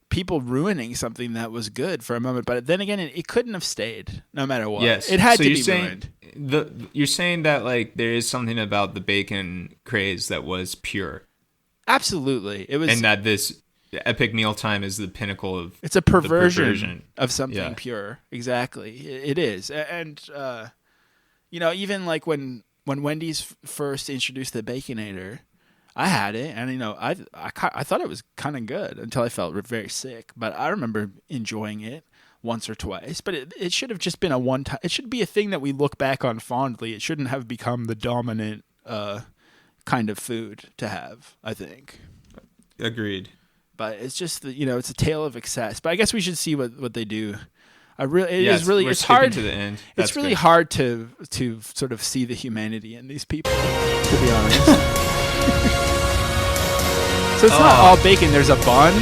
people ruining something that was good for a moment, but then again, it couldn't have stayed no matter what. Yes, it had so to you're be saying ruined. You're saying that like there is something about the bacon craze that was pure, Absolutely, it was, and that this epic mealtime is the pinnacle of. it's a the perversion of something Yeah. pure. Exactly, it is, and even like when Wendy's first introduced the Baconator. I had it, and I thought it was kind of good until I felt very sick. But I remember enjoying it once or twice. But it should have just been a one time. It should be a thing that we look back on fondly. It shouldn't have become the dominant kind of food to have, I think. Agreed. But it's just it's a tale of excess. But I guess we should see what they do. We're It's skipping hard to the end. It's That's really good. hard to sort of see the humanity in these people, to be honest. So it's not all bacon. There's a bun.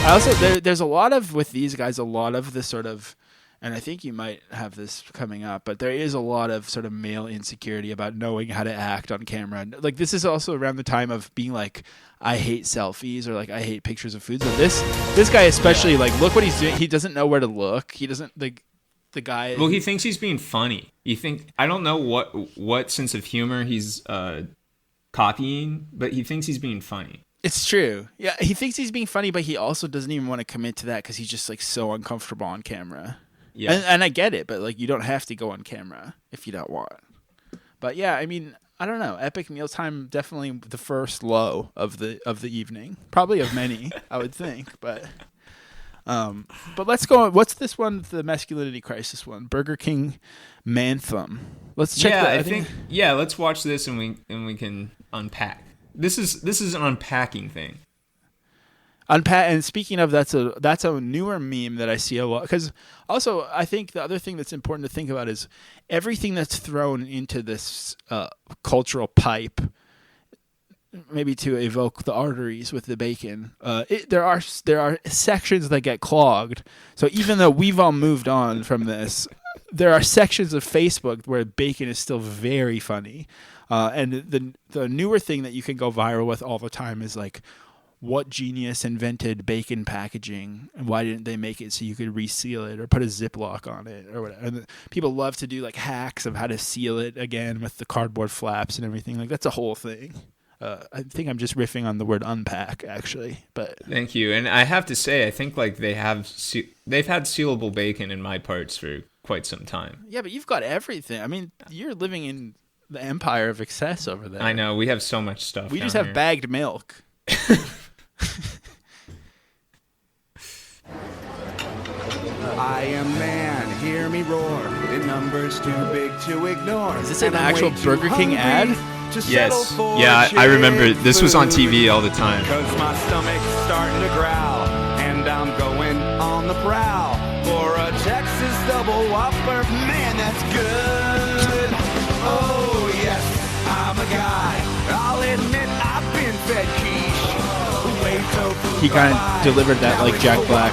I also there's a lot of with these guys, a lot of the sort of, and I think you might have this coming up, but there is a lot of sort of male insecurity about knowing how to act on camera. Like this is also around the time of being like, I hate selfies or like I hate pictures of food. So this guy especially, like, look what he's doing. He doesn't know where to look. He doesn't like. The guy. Well, he thinks he's being funny. I don't know what sense of humor he's copying, but he thinks he's being funny. It's true. Yeah, he thinks he's being funny, but he also doesn't even want to commit to that because he's just like so uncomfortable on camera. Yeah, and I get it, but like you don't have to go on camera if you don't want. But yeah, I mean, I don't know. Epic mealtime, definitely the first low of the evening, probably of many, I would think, but. But let's go. What's this one? The masculinity crisis one. Burger King Mantham. Let's check. Yeah, that. I think. Yeah, let's watch this and we can unpack. This is an unpacking thing. Unpack. And speaking of, that's a newer meme that I see a lot. Because also, I think the other thing that's important to think about is everything that's thrown into this cultural pipe. Maybe to evoke the arteries with the bacon. There are sections that get clogged. So even though we've all moved on from this, there are sections of Facebook where bacon is still very funny. And the newer thing that you can go viral with all the time is like, what genius invented bacon packaging and why didn't they make it so you could reseal it or put a Ziploc on it or whatever? And people love to do like hacks of how to seal it again with the cardboard flaps and everything. Like that's a whole thing. I think I'm just riffing on the word unpack, actually. But thank you. And I have to say, I think like they've had sealable bacon in my parts for quite some time. Yeah, but you've got everything. I mean, you're living in the empire of excess over there. I know. We have so much stuff. We just have bagged milk. I am man, hear me roar. The number's too big to ignore. Is this an actual Burger King ad? Yes. Yeah, I remember. This was on TV all the time. Cause my stomach's starting to growl, and I'm going on the prowl for a Texas double whopper. Man, that's good. Oh, yes, I'm a guy. I'll admit I've been fed quiche. He kind of delivered that like Jack Black.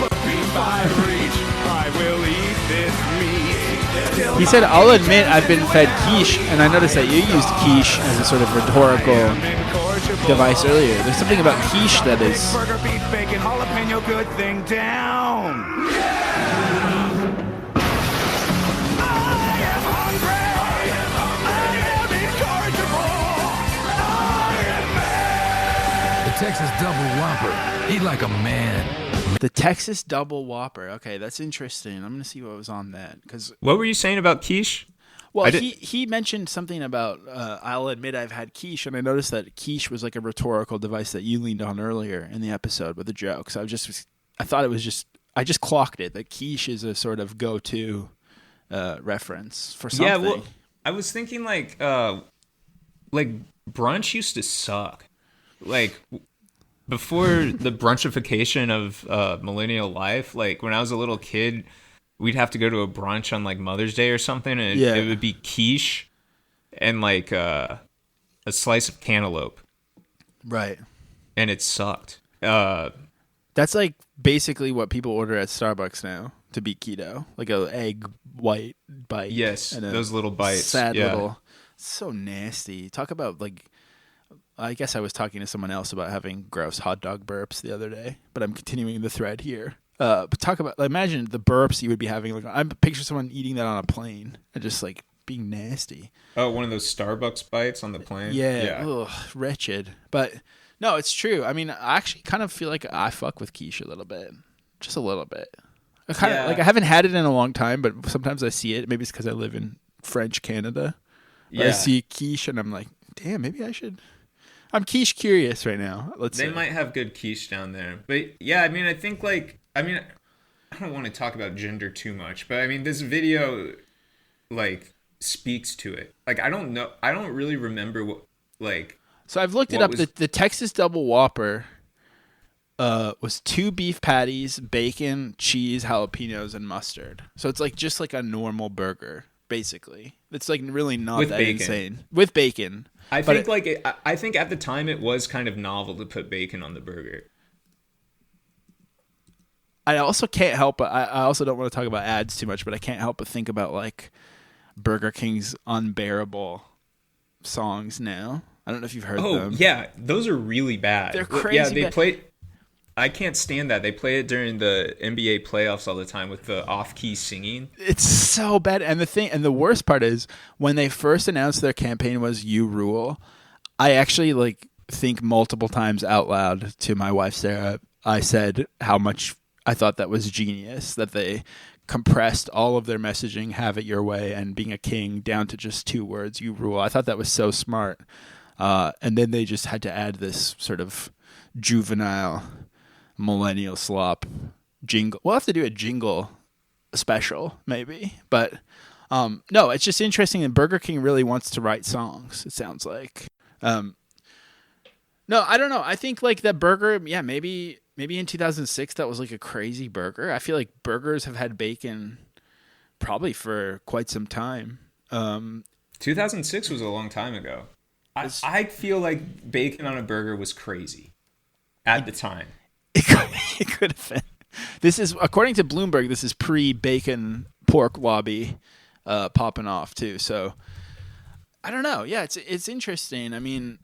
I will eat this meat till He said, "I'll admit I've been fed quiche," and I noticed that you used quiche as a sort of rhetorical device earlier. There's something about quiche that is. Burger, beef, bacon, jalapeno, good thing down. Texas Double Whopper. Eat like a man. The Texas Double Whopper. Okay, that's interesting. I'm going to see what was on that. What were you saying about quiche? Well, he mentioned something about, I'll admit I've had quiche, and I noticed that quiche was like a rhetorical device that you leaned on earlier in the episode with a joke. So I thought it was just, I just clocked it, that quiche is a sort of go-to reference for something. Yeah, well, I was thinking like brunch used to suck. Like before the brunchification of millennial life, like when I was a little kid, we'd have to go to a brunch on like Mother's Day or something, and it would be quiche and like a slice of cantaloupe. Right. And it sucked. That's like basically what people order at Starbucks now to be keto, like a egg white bite. Yes, and those little bites. Sad little. So nasty. Talk about like. I guess I was talking to someone else about having gross hot dog burps the other day, but I'm continuing the thread here. But talk about, like, imagine the burps you would be having. Like, I picture someone eating that on a plane and just like being nasty. Oh, one of those Starbucks bites on the plane? Yeah. Ugh, wretched. But no, it's true. I mean, I actually kind of feel like I fuck with quiche a little bit. Just a little bit. I kind of like, I haven't had it in a long time, but sometimes I see it. Maybe it's because I live in French Canada. Yeah. I see quiche and I'm like, damn, maybe I should. I'm quiche curious right now. They might have good quiche down there. But yeah, I mean, I think like, I don't want to talk about gender too much, but I mean, this video like speaks to it. Like, I don't know. I don't really remember what, like. So I've looked it up. The Texas Double Whopper was 2 beef patties, bacon, cheese, jalapenos, and mustard. So it's like just like a normal burger, basically. It's like really not with that bacon. Insane. With bacon. I think at the time it was kind of novel to put bacon on the burger. I also can't help but I also don't want to talk about ads too much, but I can't help but think about like Burger King's unbearable songs now. I don't know if you've heard them. Oh, yeah. Those are really bad. They're crazy. Yeah, they play. I can't stand that. They play it during the NBA playoffs all the time with the off-key singing. It's so bad. And the worst part is when they first announced their campaign was "You Rule," I actually like think multiple times out loud to my wife Sarah. I said how much I thought that was genius, that they compressed all of their messaging, "Have it your way" and "Being a king" down to just 2 words, "You rule." I thought that was so smart. And then they just had to add this sort of juvenile millennial slop jingle. We'll have to do a jingle special maybe, but no, it's just interesting that Burger King really wants to write songs, it sounds like. No, I don't know. I think like that burger, yeah, maybe in 2006 that was like a crazy burger. I feel like burgers have had bacon probably for quite some time. 2006 was a long time ago. I feel like bacon on a burger was crazy at the time. It could have been. This is, according to Bloomberg, this is pre-bacon pork lobby popping off too. So I don't know. Yeah, it's interesting. I mean,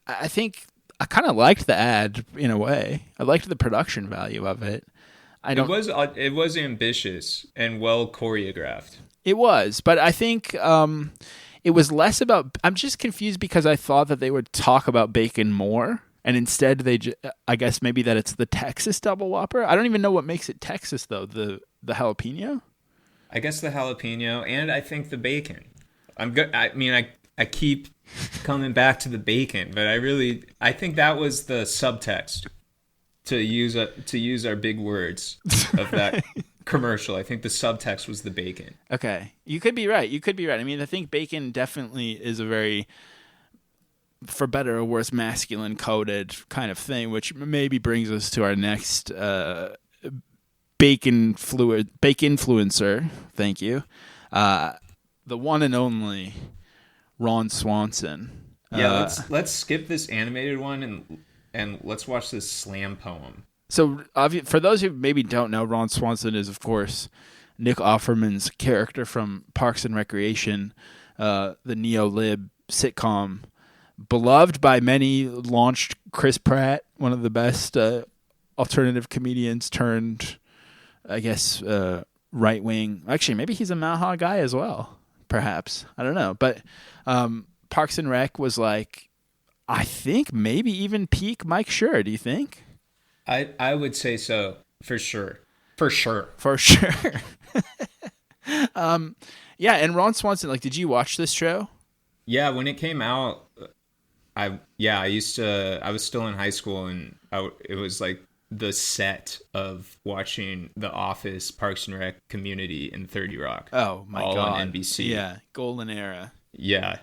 I think I kind of liked the ad in a way. I liked the production value of it. It was ambitious and well choreographed. It was, but I think it was less about. I'm just confused because I thought that they would talk about bacon more. And instead, I guess maybe that it's the Texas Double Whopper. I don't even know what makes it Texas, though. The jalapeno? I guess the jalapeno, and I think the bacon. I mean, I keep coming back to the bacon, but I think that was the subtext, to use our big words of that commercial. I think the subtext was the bacon. Okay. You could be right. I mean, I think bacon definitely is a very, for better or worse, masculine coded kind of thing, which maybe brings us to our next bacon influencer. Thank you. The one and only Ron Swanson. Yeah, let's skip this animated one and let's watch this slam poem. So for those who maybe don't know, Ron Swanson is, of course, Nick Offerman's character from Parks and Recreation, the neo-lib sitcom, beloved by many, launched Chris Pratt, one of the best alternative comedians turned, I guess, right-wing. Actually, maybe he's a Maha guy as well, perhaps. I don't know. But Parks and Rec was like, I think maybe even peak Mike Schur. Do you think? I would say so, for sure. For sure. Yeah, and Ron Swanson, like, did you watch this show? Yeah, when it came out, I was still in high school, and it was like the set of watching The Office, Parks and Rec, Community, and 30 Rock. Oh my all God. on NBC. Yeah, golden era. Yeah.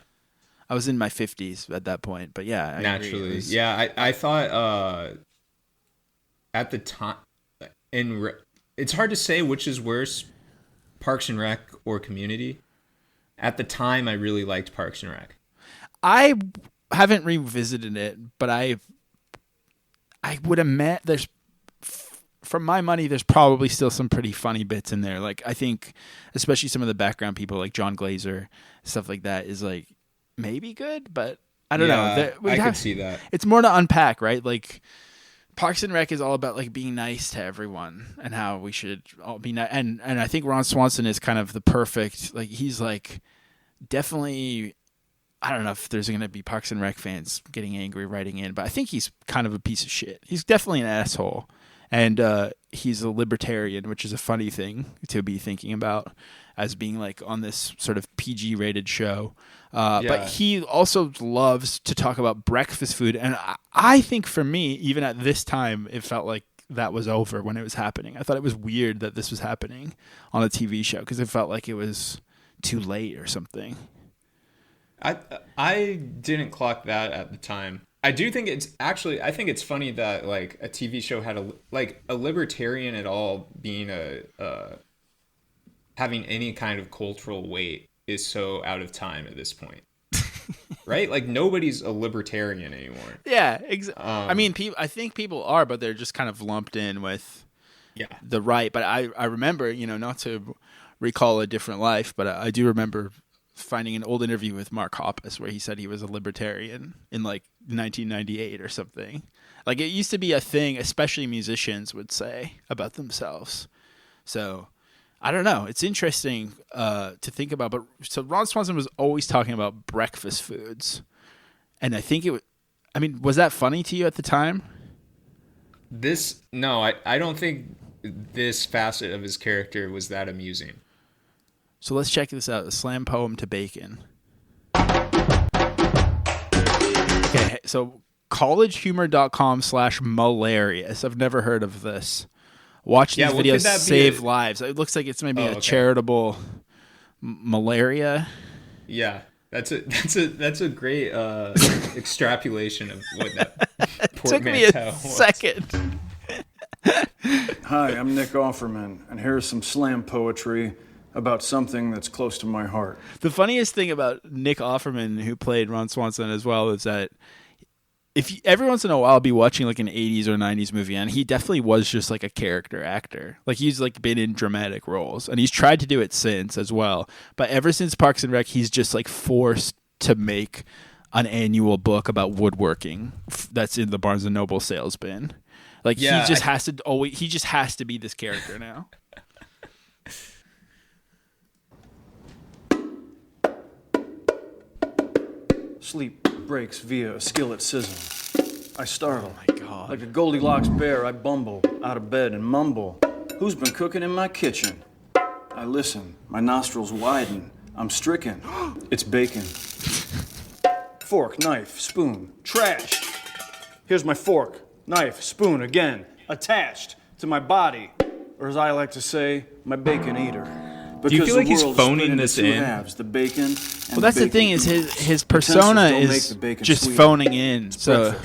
I was in my 50s at that point, but yeah, naturally. Yeah, I thought at the time, it's hard to say which is worse, Parks and Rec or Community. At the time, I really liked Parks and Rec. I haven't revisited it, but I would admit there's, from my money, there's probably still some pretty funny bits in there. Like, I think, especially some of the background people like John Glazer, stuff like that is like maybe good, but I don't know. I could see that. It's more to unpack, right? Like, Parks and Rec is all about like being nice to everyone and how we should all be nice. And I think Ron Swanson is kind of the perfect, like, he's like definitely, I don't know if there's going to be Parks and Rec fans getting angry writing in, but I think he's kind of a piece of shit. He's definitely an asshole. And he's a libertarian, which is a funny thing to be thinking about as being like on this sort of PG rated show. But he also loves to talk about breakfast food. And I think for me, even at this time, it felt like that was over when it was happening. I thought it was weird that this was happening on a TV show because it felt like it was too late or something. I didn't clock that at the time. I do think I think it's funny that like a TV show had a libertarian at all being having any kind of cultural weight is so out of time at this point. Right? Like nobody's a libertarian anymore. Yeah, I mean, I think people are, but they're just kind of lumped in with the right. But I remember, not to recall a different life, but I do remember finding an old interview with Mark Hoppus where he said he was a libertarian in like 1998 or something. Like it used to be a thing, especially musicians would say about themselves. So I don't know. It's interesting to think about. But so Ron Swanson was always talking about breakfast foods, and I think was that funny to you at the time? I don't think this facet of his character was that amusing. So let's check this out. A slam poem to bacon. Okay, so collegehumor.com/malarious. I've never heard of this. Watch these videos save lives. It looks like it's maybe a charitable malaria. Yeah, that's a great extrapolation of what that took me a second. Hi, I'm Nick Offerman, and here's some slam poetry about something that's close to my heart. The funniest thing about Nick Offerman, who played Ron Swanson as well, is that every once in a while I'll be watching like an 80s or 90s movie, and he definitely was just like a character actor. Like he's like been in dramatic roles, and he's tried to do it since as well. But ever since Parks and Rec, he's just like forced to make an annual book about woodworking that's in the Barnes and Noble sales bin. Like he just has to be this character now. Sleep breaks via a skillet sizzle. I startle. Oh my God. Like a Goldilocks bear, I bumble out of bed and mumble. Who's been cooking in my kitchen? I listen. My nostrils widen. I'm stricken. It's bacon. Fork, knife, spoon, trash. Here's my fork, knife, spoon again, attached to my body. Or as I like to say, my bacon eater. Do you feel like he's phoning this in? Halves, the bacon well, that's the thing is his persona is just phoning in. So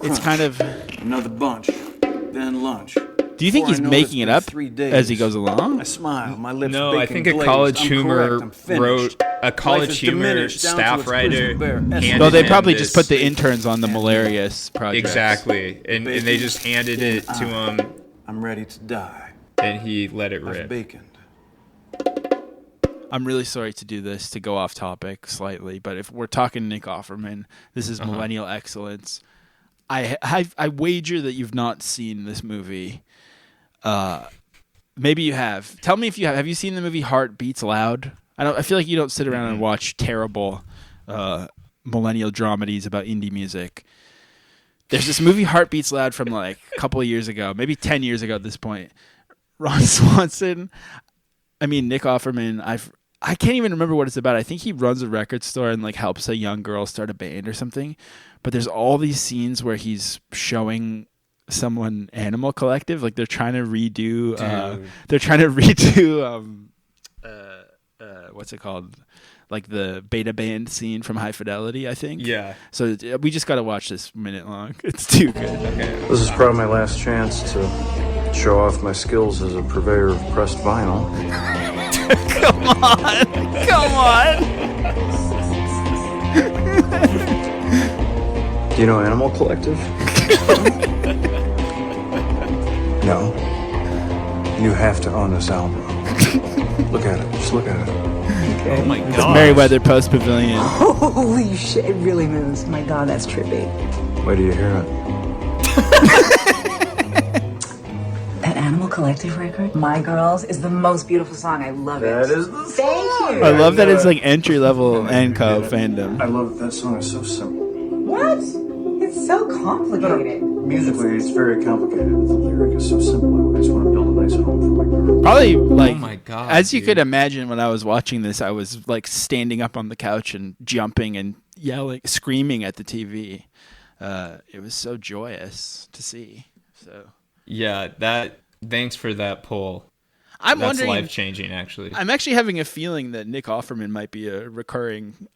it's kind of another bunch, then lunch. Do you think he's making it up as he goes along? I smile, my lips. No, I think a College Humor wrote a College Humor staff writer. No, they probably just put the interns on the malarious project. Exactly, and they just handed it to him. I'm ready to die. And he let it rip. I've baconed. I'm really sorry to do this, to go off topic slightly, but if we're talking Nick Offerman, this is millennial excellence. I wager that you've not seen this movie. Maybe you have. Tell me if you have. Have you seen the movie Heart Beats Loud? I feel like you don't sit around and watch terrible millennial dramedies about indie music. There's this movie Heart Beats Loud from like a couple of years ago, maybe 10 years ago at this point. Nick Offerman, I can't even remember what it's about. I think he runs a record store and like helps a young girl start a band or something. But there's all these scenes where he's showing someone Animal Collective, like they're trying to redo what's it called? Like the beta band scene from High Fidelity, I think. Yeah. So we just got to watch this minute long. It's too good. Okay. This is probably my last chance to show off my skills as a purveyor of pressed vinyl. Come on. Do you know Animal Collective? No. You have to own this album. Look at it. Just look at it. Okay. Oh my God. It's Merriweather Post Pavilion. Holy shit, it really moves. My God, that's trippy. Wait till you hear it. That Animal Collective record, My Girls, is the most beautiful song. I love it. That is the song. Thank you. I love that it's like entry-level Anco fandom. I love that song. It's so simple. What? It's so complicated. Musically, it's very complicated. The lyric is so simple. I just want to build a nice home for my girl. Probably like, oh my God, as you could imagine, when I was watching this, I was like standing up on the couch and jumping and yelling, screaming at the TV. It was so joyous to see. So yeah, thanks for that poll. That's wondering, life-changing, actually. I'm actually having a feeling that Nick Offerman might be a recurring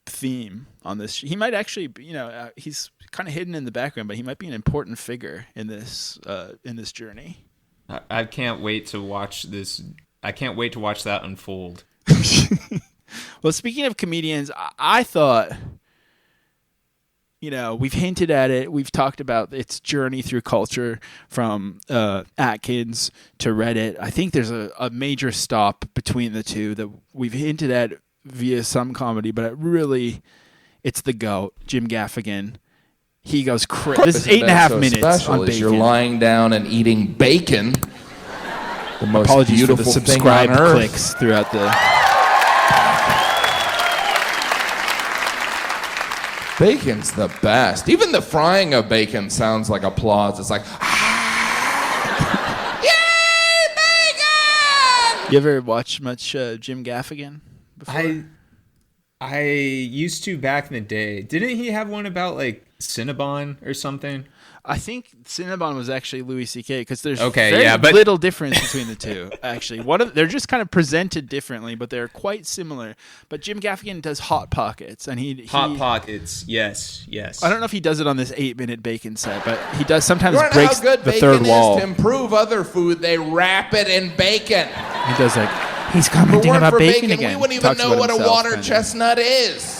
theme on this. He might actually, he's kind of hidden in the background, but he might be an important figure in this journey. I can't wait to watch this. I can't wait to watch that unfold. Well, speaking of comedians, I thought, we've hinted at it. We've talked about its journey through culture from Atkins to Reddit. I think there's a major stop between the two that we've hinted at via some comedy, but it's the GOAT, Jim Gaffigan. He goes crazy. This is 8.5 minutes on bacon. You're lying down and eating bacon. The most Apologies beautiful for the thing subscribe on earth. clicks throughout the... Bacon's the best. Even the frying of bacon sounds like applause. It's like, yay, bacon! You ever watch much Jim Gaffigan before? I used to back in the day. Didn't he have one about like Cinnabon or something? I think Cinnabon was actually Louis C.K. because there's little difference between the two. Actually, they're just kind of presented differently, but they're quite similar. But Jim Gaffigan does Hot Pockets, and Hot Pockets, yes. I don't know if he does it on this 8-minute bacon set, but he does sometimes You breaks how good the bacon third wall. Is to improve other food, they wrap it in bacon. He does he's commenting about bacon again. We wouldn't even know what a water chestnut is.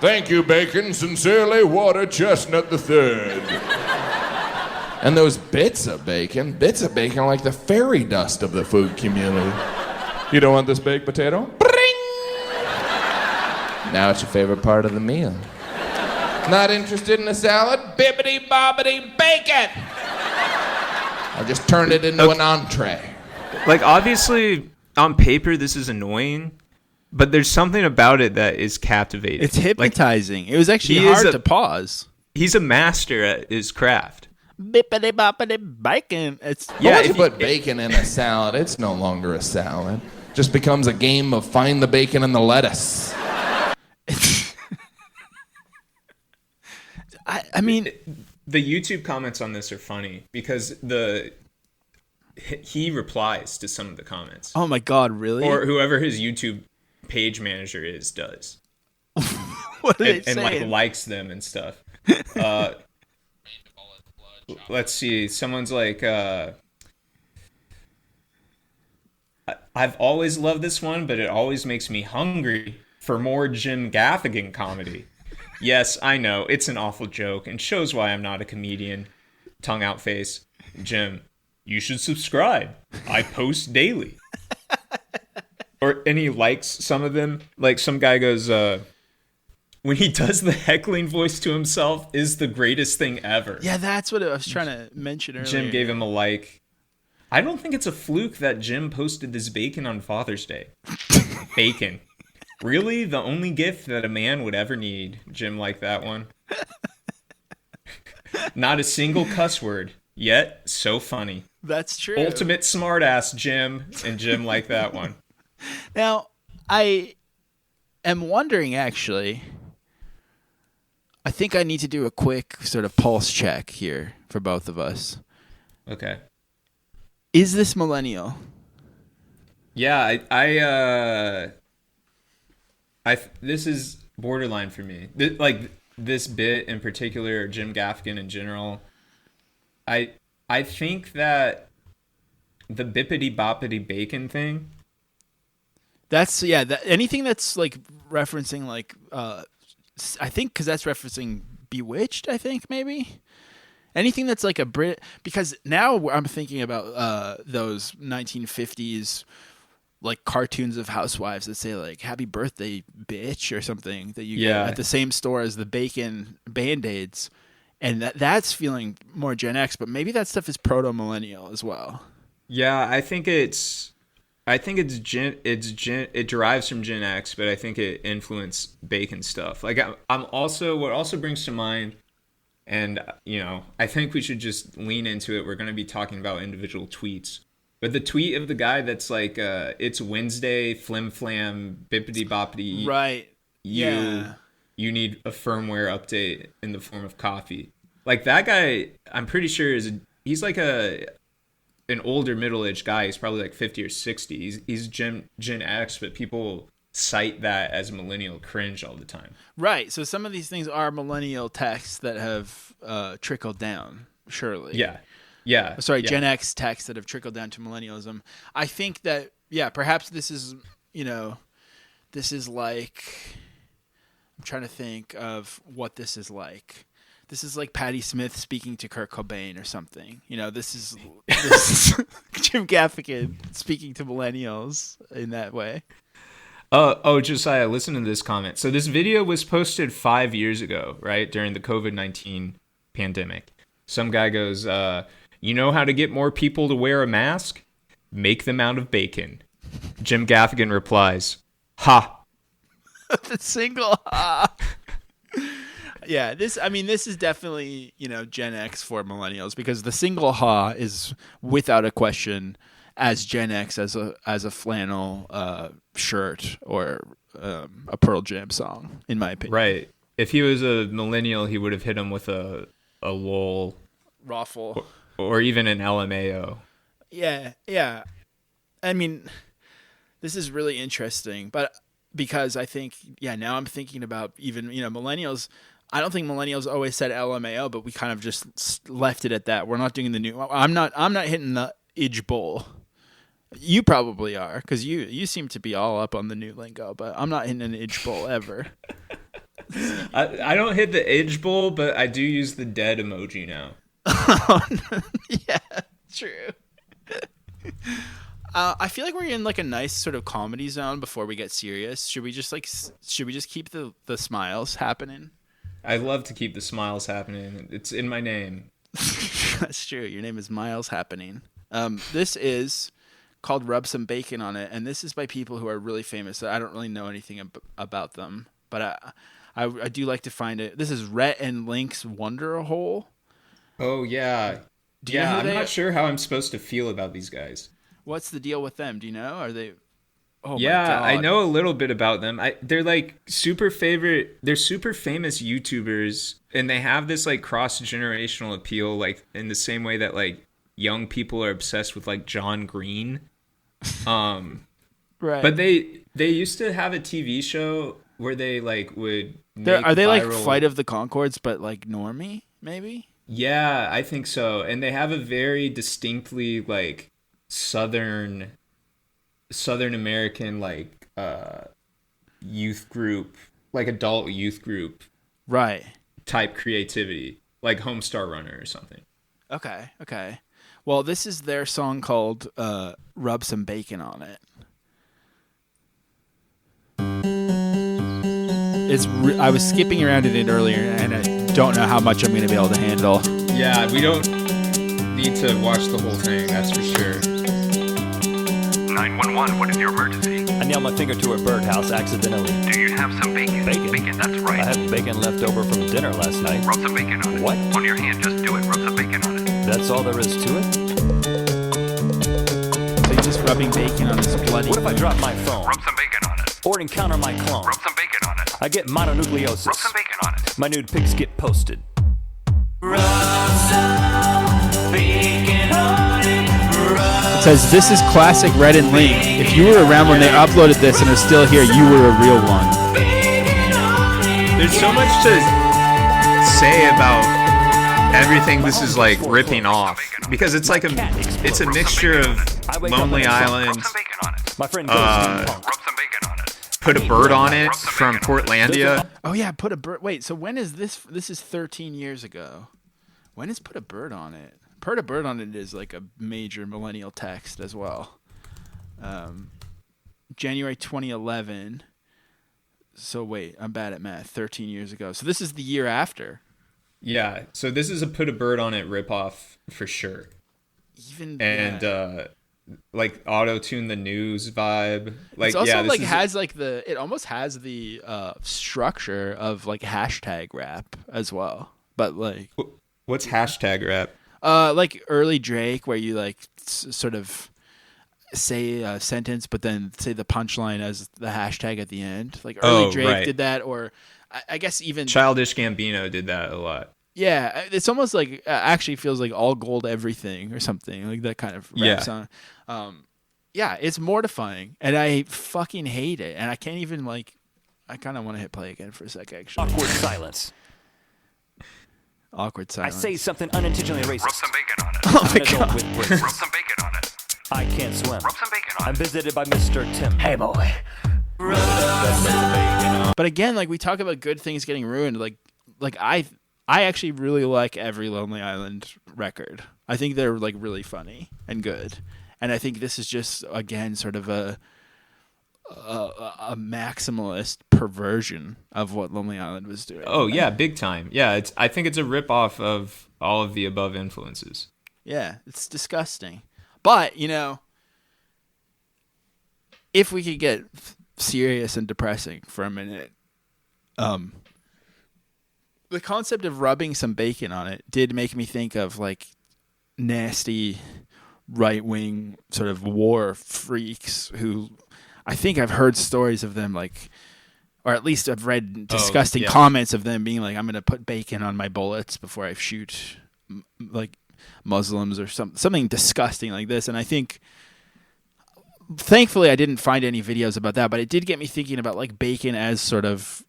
Thank you, bacon. Sincerely, Water Chestnut III. And those bits of bacon are like the fairy dust of the food community. You don't want this baked potato? Bring! Now it's your favorite part of the meal. Not interested in a salad? Bibbity bobbity bacon! I just turned it into an entree. Like, obviously, on paper, this is annoying, but there's something about it that is captivating. It's hypnotizing. It was actually hard to pause. He's a master at his craft. Bippity boppity bacon. If you put bacon in a salad, it's no longer a salad. Just becomes a game of find the bacon and the lettuce. I mean, the YouTube comments on this are funny because he replies to some of the comments. Oh my God, really? Or whoever his YouTube page manager does. What are they saying? And likes them and stuff. Let's see. Someone's like, I've always loved this one, but it always makes me hungry for more Jim Gaffigan comedy. Yes, I know, it's an awful joke and shows why I'm not a comedian. Tongue out face. Jim, you should subscribe. I post daily. and he likes some of them. Like some guy goes, when he does the heckling voice to himself is the greatest thing ever. Yeah, that's what I was trying to mention earlier. Jim gave him a like. I don't think it's a fluke that Jim posted this bacon on Father's Day. Bacon. Really? The only gift that a man would ever need. Jim liked that one. Not a single cuss word, yet so funny. That's true. Ultimate smartass, Jim, and Jim liked that one. Now, I am wondering, actually, I think I need to do a quick sort of pulse check here for both of us. Okay. Is this millennial? Yeah, this is borderline for me. This bit in particular, Jim Gaffigan in general, I think that the bippity boppity bacon thing. That's anything that's like referencing like I think because that's referencing Bewitched. I think maybe anything that's like a Brit, because now I'm thinking about those 1950s like cartoons of housewives that say like "Happy Birthday, bitch" or something that you get at the same store as the bacon Band-Aids, and that's feeling more Gen X, but maybe that stuff is proto millennial as well. Yeah, I think it derives from Gen X, but I think it influenced bacon stuff. Like I'm also, what also brings to mind, and I think we should just lean into it. We're going to be talking about individual tweets. But the tweet of the guy that's like, it's Wednesday, flim flam, bippity boppity. Right. You need a firmware update in the form of coffee. Like that guy, I'm pretty sure he's like an older middle-aged guy. He's probably like 50 or 60. He's Gen X, but people cite that as millennial cringe all the time. Right. So some of these things are millennial texts that have trickled down, surely. Yeah. Gen X texts that have trickled down to millennialism. I think that, perhaps this is, this is like, I'm trying to think of what this is like. This is like Patti Smith speaking to Kurt Cobain or something. This is Jim Gaffigan speaking to millennials in that way. Josiah, listen to this comment. So this video was posted 5 years ago, right? During the COVID-19 pandemic. Some guy goes, you know how to get more people to wear a mask? Make them out of bacon. Jim Gaffigan replies, ha. The single ha. Yeah, this is definitely, Gen X for millennials, because the single ha is without a question as Gen X as a flannel shirt or a Pearl Jam song, in my opinion. Right. If he was a millennial, he would have hit him with a lol. Raffle. Or even an LMAO. Yeah. I mean, this is really interesting, but because I think, now I'm thinking about even, millennials. I don't think millennials always said LMAO, but we kind of just left it at that. We're not doing the new. I'm not hitting the idge bowl. You probably are, because you seem to be all up on the new lingo, but I'm not hitting an idge bowl ever. I don't hit the idge bowl, but I do use the dead emoji now. Yeah, true. I feel like we're in like a nice sort of comedy zone before we get serious. Should we just keep the smiles happening? I'd love to keep the smiles happening. It's in my name. That's true. Your name is Miles Happening. This is called Rub Some Bacon on It, and this is by people who are really famous. I don't really know anything about them, but I do like to find it. This is Rhett and Link's Wonder Hole. Oh, yeah. I'm not sure how I'm supposed to feel about these guys. What's the deal with them? Do you know? Are they... Oh, yeah, my God. I know a little bit about them. They're like super famous YouTubers, and they have this like cross-generational appeal, like in the same way that like young people are obsessed with like John Green. Right. But they used to have a TV show where they like would are they like Flight of the Conchords, but like normie, maybe? Yeah, I think so. And they have a very distinctly like Southern American like youth group, like adult youth group, right? Type creativity, like Homestar Runner or something. Okay. Well, this is their song called "Rub Some Bacon on It." I was skipping around in it earlier, and I don't know how much I'm going to be able to handle. Yeah, we don't need to watch the whole thing, that's for sure. 911, what is your emergency? I nailed my finger to a birdhouse accidentally. Do you have some bacon? Bacon? That's right. I had bacon left over from dinner last night. Rub some bacon on it. What? On your hand, just do it. Rub some bacon on it. That's all there is to it? So he's just rubbing bacon on his bloody... What if I drop my phone? Rub some bacon on it. Or encounter my clone? Rub some bacon on it. I get mononucleosis. Rub some bacon on it. My nude pics get posted. It says, this is classic Red and Link. If you were around when they uploaded this and are still here, you were a real one. There's so much to say about everything this is like ripping off, because it's like it's a mixture of Lonely Island, Put a Bird on It from Portlandia. Oh yeah, Put a Bird. Wait, so when is this? This is 13 years ago. When is Put a Bird on It? Put a Bird on It is like a major millennial text as well. January 2011. So wait, I'm bad at math. 13 years ago. So this is the year after. Yeah, so this is a Put a Bird on It ripoff for sure. Like auto-tune the news vibe. Like, it's also yeah, like has like it almost has the structure of like hashtag rap as well. But like, what's hashtag rap? Like early Drake, where you like sort of say a sentence, but then say the punchline as the hashtag at the end. Like early Drake did that, or I guess even Childish Gambino did that a lot. Yeah, it's almost like actually feels like All Gold Everything or something like that kind of rap song. Yeah, it's mortifying, and I fucking hate it, and I can't even like. I kind of want to hit play again for a sec, actually. Awkward silence. Awkward silence. I say something unintentionally racist. Rub some bacon on it. Oh my god. Rub some bacon on it. I can't swim. Rub some bacon on it. I'm visited by Mr. Tim. Hey, boy. But again, like we talk about good things getting ruined. Like I actually really like every Lonely Island record. I think they're like really funny and good. And I think this is just again sort of a maximalist perversion of what Lonely Island was doing. Oh yeah, big time. Yeah, I think it's a ripoff of all of the above influences. Yeah, it's disgusting. But, you know, if we could get serious and depressing for a minute, the concept of rubbing some bacon on it did make me think of like nasty right-wing sort of war freaks who I think I've heard stories of them like, or at least I've read disgusting comments of them being like, I'm going to put bacon on my bullets before I shoot like Muslims or something disgusting like this. And I think thankfully I didn't find any videos about that, but it did get me thinking about like bacon as sort of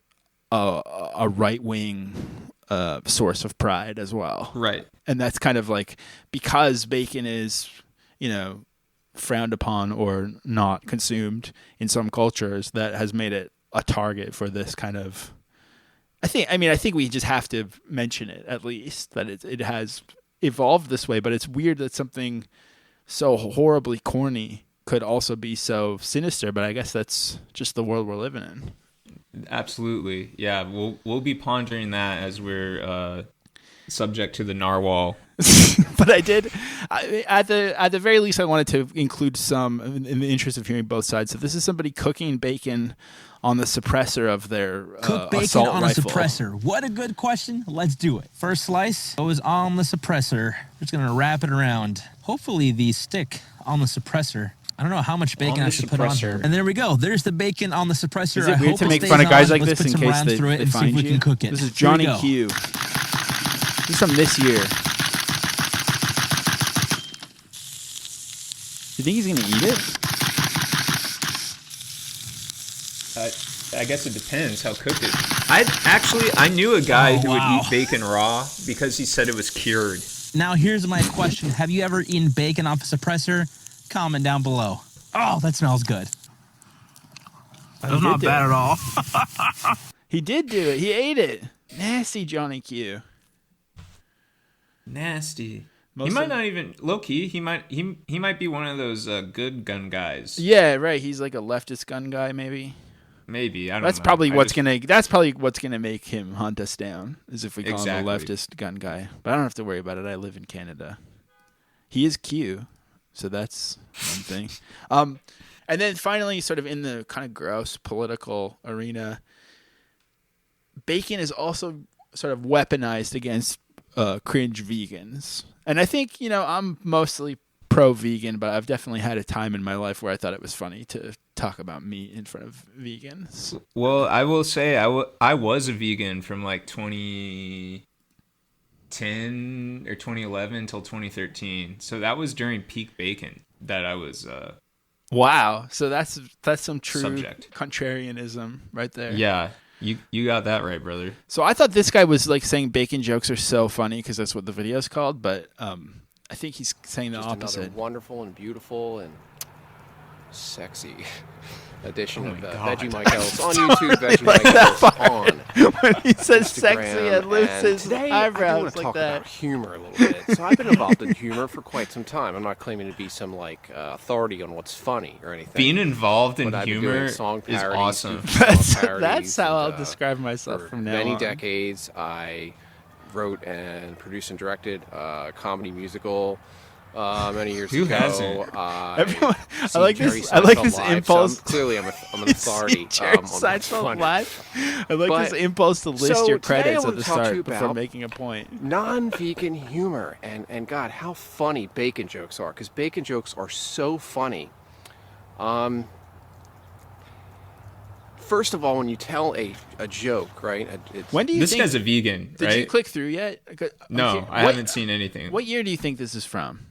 a right-wing source of pride as well. Right. And that's kind of like, because bacon is, you know, frowned upon or not consumed in some cultures, that has made it a target for this kind of, I think we just have to mention it at least, that it has evolved this way, but it's weird that something so horribly corny could also be so sinister, but I guess that's just the world we're living in. Absolutely. Yeah, we'll be pondering that as we're subject to the narwhal. But at the very least, I wanted to include some in the interest of hearing both sides. So this is somebody cooking bacon on the suppressor of their cook bacon assault on rifle. A suppressor. What a good question. Let's do it. First slice goes on the suppressor. We're just gonna wrap it around. Hopefully the stick on the suppressor. I don't know how much bacon I should put on here. And there we go. There's the bacon on the suppressor. Is it weird to make fun of guys like this in case they find see if we you? can cook it. This is Johnny Q. This is from this year. You think he's gonna eat it? I guess it depends how cooked it. I knew a guy who would eat bacon raw because he said it was cured. Now here's my question: have you ever eaten bacon off a suppressor? Comment down below. Oh, that smells good. That's not bad at all. He did do it. He ate it. Nasty Johnny Q. Nasty. He might not even low key. He might be one of those good gun guys. Yeah, right. He's like a leftist gun guy, maybe. Maybe I don't know. That's probably what's gonna make him hunt us down, is if we call him a leftist gun guy. But I don't have to worry about it. I live in Canada. He is Q, so that's one thing. And then finally, sort of in the kind of gross political arena, bacon is also sort of weaponized against cringe vegans. And I think, I'm mostly pro-vegan, but I've definitely had a time in my life where I thought it was funny to talk about meat in front of vegans. Well, I will say I was a vegan from like 2010 or 2011 until 2013. So that was during peak bacon that I was Wow. So that's some true subject. Contrarianism right there. Yeah. You got that right, brother. So I thought this guy was like saying bacon jokes are so funny because that's what the video's called, but I think he's saying the opposite. Another wonderful and beautiful and sexy edition of God. Vegemite on YouTube. Vegemite on. When he says Instagram, sexy and lifts his today eyebrows I want like to talk that. about humor a little bit. So I've been involved in humor for quite some time. I'm not claiming to be some authority on what's funny or anything. Being involved in But I've been humor doing song is parodies, awesome. That's how I'll describe myself for from now many on. decades. I wrote and produced and directed a comedy musical many years Who ago. hasn't? Everyone, I seen like Jerry this. I like Seinfeld his live, impulse. So clearly, I'm an authority. Jerry on what's Seinfeld funny. live. I like But- his impulse to list so your today I credits want at the to talk to start you before about making a point. Non-vegan humor and God, how funny bacon jokes are, because bacon jokes are so funny. First of all, when you tell a joke, right? When do you This think, guy's a vegan, Did right? you click through yet? No, I haven't seen anything. What year do you think this is from?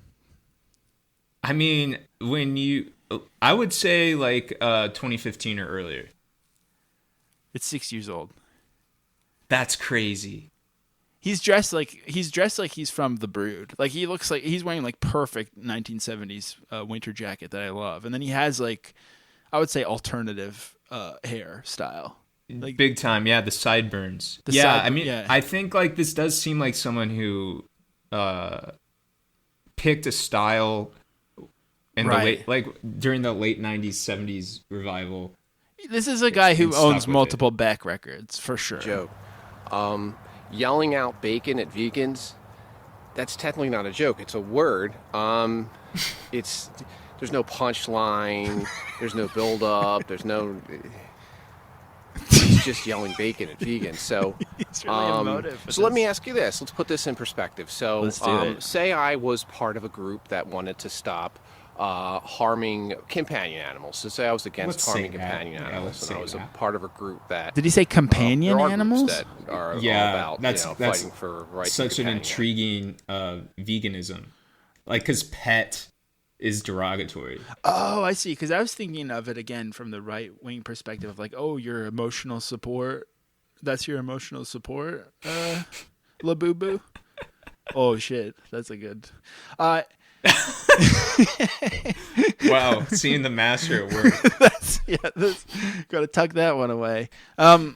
I mean, I would say like 2015 or earlier. It's 6 years old. That's crazy. He's dressed like he's from The Brood. Like he looks like he's wearing like perfect 1970s winter jacket that I love, and then he has like, I would say alternative hairstyle. Like Big time, yeah. The sideburns. I think like this does seem like someone who picked a style in the late, during the late 90s, 70s revival. This is a guy who and stuck owns with multiple Beck records for sure. Joke. Yelling out bacon at vegans, that's technically not a joke. It's a word. There's no punchline. There's no build up. There's no. He's just yelling bacon at vegans. So, It's really emotive. so let me ask you this. Let's put this in perspective. So, Let's do it. say I was part of a group that wanted to stop harming companion animals. So say I was against Let's harming say that. companion Yeah, animals, let's and I say was that. a part of a group that. Did he say companion there are groups animals? that are all Yeah, about that's fighting for rights. of such an companion intriguing veganism, like because pet is derogatory. Oh, I see. Because I was thinking of it again from the right wing perspective of like, oh, your emotional support. That's your emotional support, La Boo Boo. Oh shit, that's a good. Wow, seeing the master at work. Got to tuck that one away. I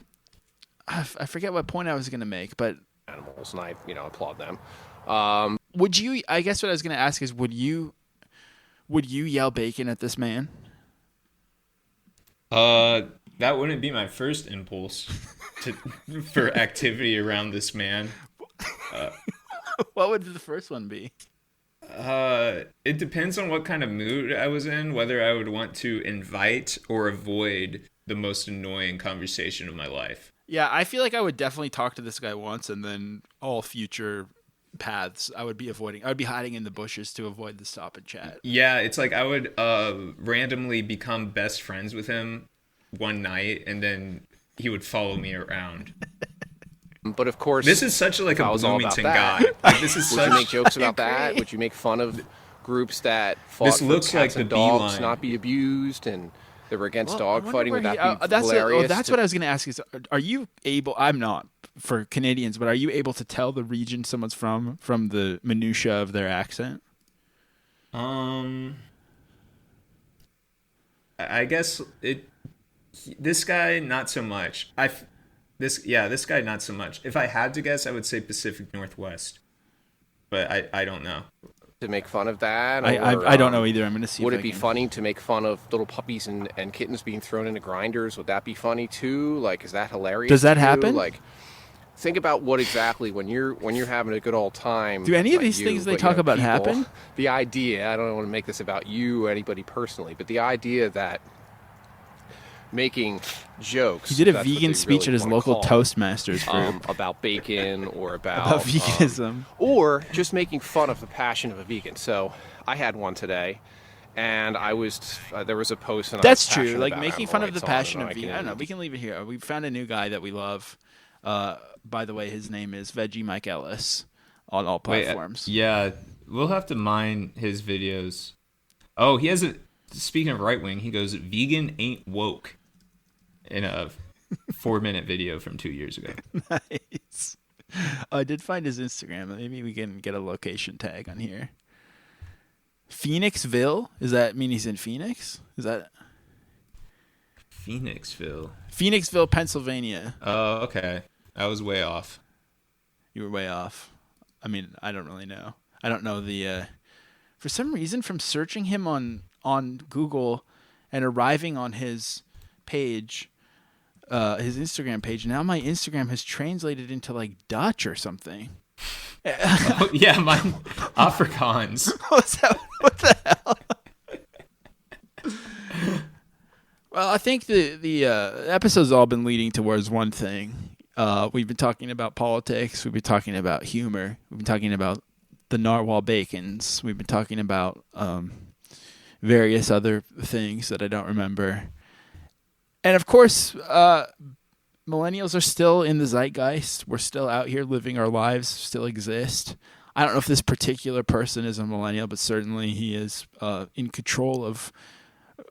forget what point I was going to make, but animals, and I applaud them. would you? I guess what I was going to ask is, would you yell bacon at this man? That wouldn't be my first impulse for activity around this man. What would the first one be? It depends on what kind of mood I was in, whether I would want to invite or avoid the most annoying conversation of my life. Yeah, I feel like I would definitely talk to this guy once, and then all future paths I would be avoiding. I would be hiding in the bushes to avoid the stop and chat. Yeah, it's like I would randomly become best friends with him one night, and then he would follow me around. But of course, this is such like I a was all about Bloomington that. guy. Like, this is Would such. you make jokes about that? Would you make fun of groups that fought This for looks cats like and the dogs beeline. not be abused, and they were against dog I wonder fighting? where Would that be that's hilarious? that's what I was going to ask. Is are you able? I'm not for Canadians, but are you able to tell the region someone's from the minutia of their accent? I guess this guy not so much. This guy not so much. If I had to guess, I would say Pacific Northwest, but I don't know. to make fun of that? I don't know either. I'm going to see. Would if it be can... funny to make fun of little puppies and kittens being thrown into grinders? Would that be funny too? Like, is that hilarious? Does that to you? happen? Like, think about what exactly when you're having a good old time. Do any of like these you, things they but, talk about people, happen? The idea. I don't want to make this about you or anybody personally, but the idea that making jokes. He did a that's what vegan they speech really at his wanna local call it, Toastmasters group about bacon or about veganism, or just making fun of the passion of a vegan. So I had one today, and I was there was a post. And that's I was true. Like about making it. fun Like, of the it's passion on, of vegan. I don't know. We can leave it here. We found a new guy that we love. By the way, his name is Veggie Mike Ellis on all platforms. Yeah, we'll have to mine his videos. Oh, he has a. Speaking of right wing, he goes, "Vegan ain't woke," in a 4-minute video from 2 years ago. Nice. I did find his Instagram. Maybe we can get a location tag on here. Phoenixville? Does that mean he's in Phoenix? Is that Phoenixville? Phoenixville, Pennsylvania. Oh, okay. I was way off. You were way off. I mean, I don't really know. I don't know the. For some reason, from searching him on Google and arriving on his page, his Instagram page, now my Instagram has translated into like Dutch or something. Oh, yeah, mine Afrikaans. What's that? What the hell? Well, I think the episode's all been leading towards one thing. We've been talking about politics. We've been talking about humor. We've been talking about the narwhal bacons. We've been talking about various other things that I don't remember. And of course, millennials are still in the zeitgeist. We're still out here living our lives, still exist. I don't know if this particular person is a millennial, but certainly he is in control of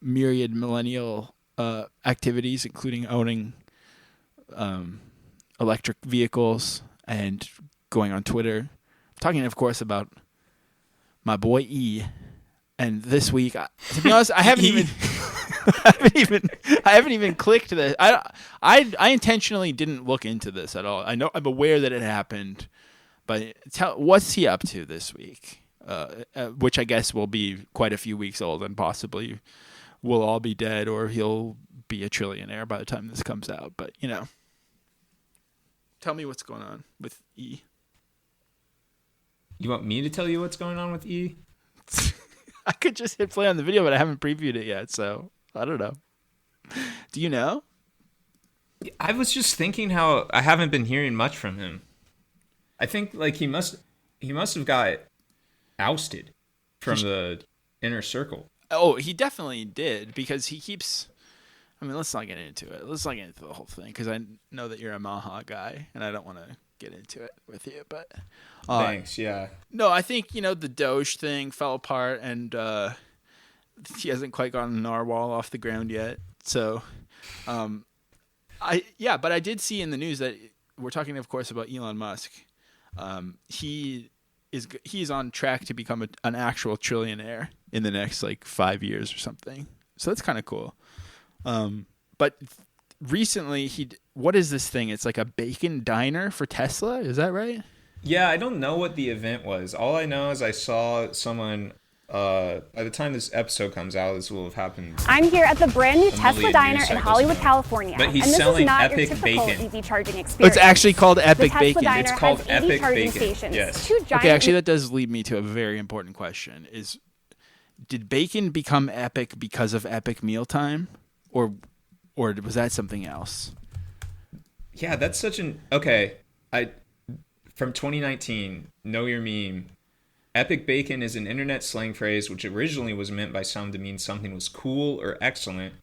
myriad millennial activities, including owning electric vehicles and going on Twitter. I'm talking, of course, about my boy E. And this week, to be honest, I haven't even clicked this. I intentionally didn't look into this at all. I'm aware that it happened, but what's he up to this week? Which I guess will be quite a few weeks old, and possibly we'll all be dead, or he'll be a trillionaire by the time this comes out. But tell me what's going on with E. You want me to tell you what's going on with E? I could just hit play on the video, but I haven't previewed it yet, so I don't know. Do you know? I was just thinking how I haven't been hearing much from him. I think like he must have got ousted from the inner circle. Oh, he definitely did, because he keeps. I mean, let's not get into it. Let's not get into the whole thing, because I know that you're a Maha guy, and I don't want to get into it with you. But thanks, yeah. No, I think the Doge thing fell apart, and he hasn't quite gotten Narwhal off the ground yet. So, but I did see in the news that we're talking, of course, about Elon Musk. He's on track to become an actual trillionaire in the next 5 years or something. So that's kind of cool. But recently what is this thing? It's like a bacon diner for Tesla. Is that right? Yeah, I don't know what the event was. All I know is I saw someone. By the time this episode comes out, this will have happened. I'm here at the brand new Tesla diner in Hollywood, California. But he's and this selling is not Epic your typical Bacon. EV charging experience. It's actually called Epic the Tesla Bacon. Diner It's called has 80 Epic charging Bacon. Stations, Yes. 2 giant Okay, actually, that does lead me to a very important question: did bacon become epic because of Epic Mealtime, or was that something else? Yeah, that's such an from 2019. Know your meme. Epic bacon is an internet slang phrase which originally was meant by some to mean something was cool or excellent,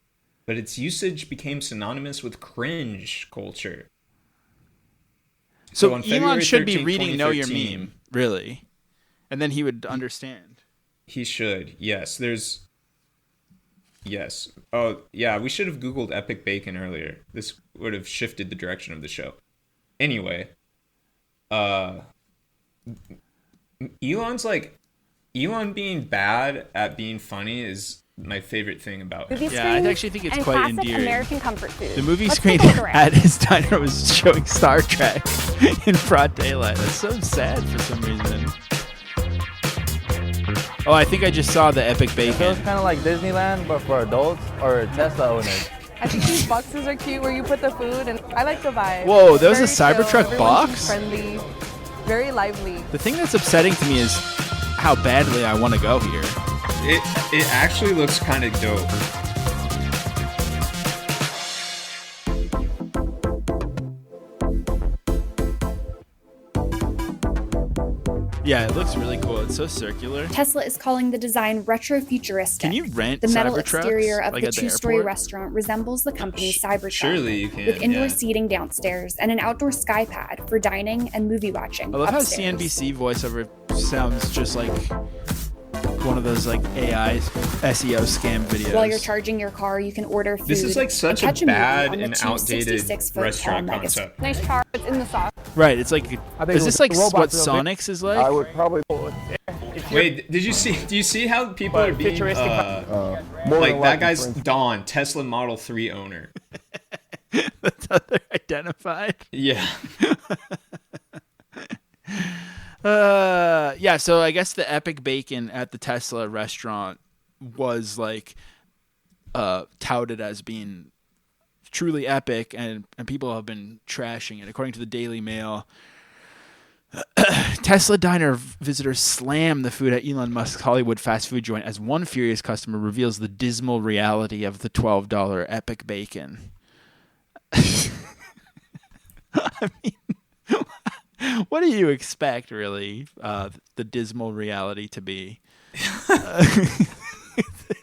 but its usage became synonymous with cringe culture. So on Elon February should be 13, reading Know Your 2013, Meme, really, and then he would understand. He should. Yes, Yes. Oh, yeah, we should have Googled Epic Bacon earlier. This would have shifted the direction of the show. Anyway, Elon being bad at being funny is my favorite thing about him. Yeah, I actually think it's and quite classic endearing. American comfort food. The movie Let's screen take a look around. at his diner was showing Star Trek in broad daylight. That's so sad for some reason. Oh, I think I just saw the epic It bacon. feels kind of like Disneyland, but for adults or Tesla owners. I think these boxes are cute where you put the food, and I like the vibe. Whoa, that was a Very chill, Cybertruck everyone box? seems friendly, very lively. The thing that's upsetting to me is how badly I want to go here. It actually looks kind of dope. Yeah, it looks really cool. It's so circular. Tesla is calling the design retro-futuristic. Can you rent The metal Cybertrucks, exterior of like the at the two-story airport? restaurant resembles the company's Cybertruck. Surely you can, With indoor yeah. seating downstairs and an outdoor sky pad for dining and movie watching I love upstairs. how CNBC voiceover sounds just like one of those like AI SEO scam videos. While you're charging your car, you can order food. This is like such and a catch movie bad on the and two outdated 66-foot restaurant tall concept. Nice char. It's in the sauce. Right, it's like, is this like what Sonic's is like? I would probably. Wait, do you see how people are being futuristic- more like than that likely, guy's for instance. Don, Tesla Model 3 owner. That's how they're identified. Yeah. Yeah, so I guess the epic bacon at the Tesla restaurant was like touted as being truly epic, and people have been trashing it. According to the Daily Mail, Tesla diner visitors slam the food at Elon Musk's Hollywood fast food joint as one furious customer reveals the dismal reality of the $12 epic bacon. I mean, what do you expect, really, the dismal reality to be?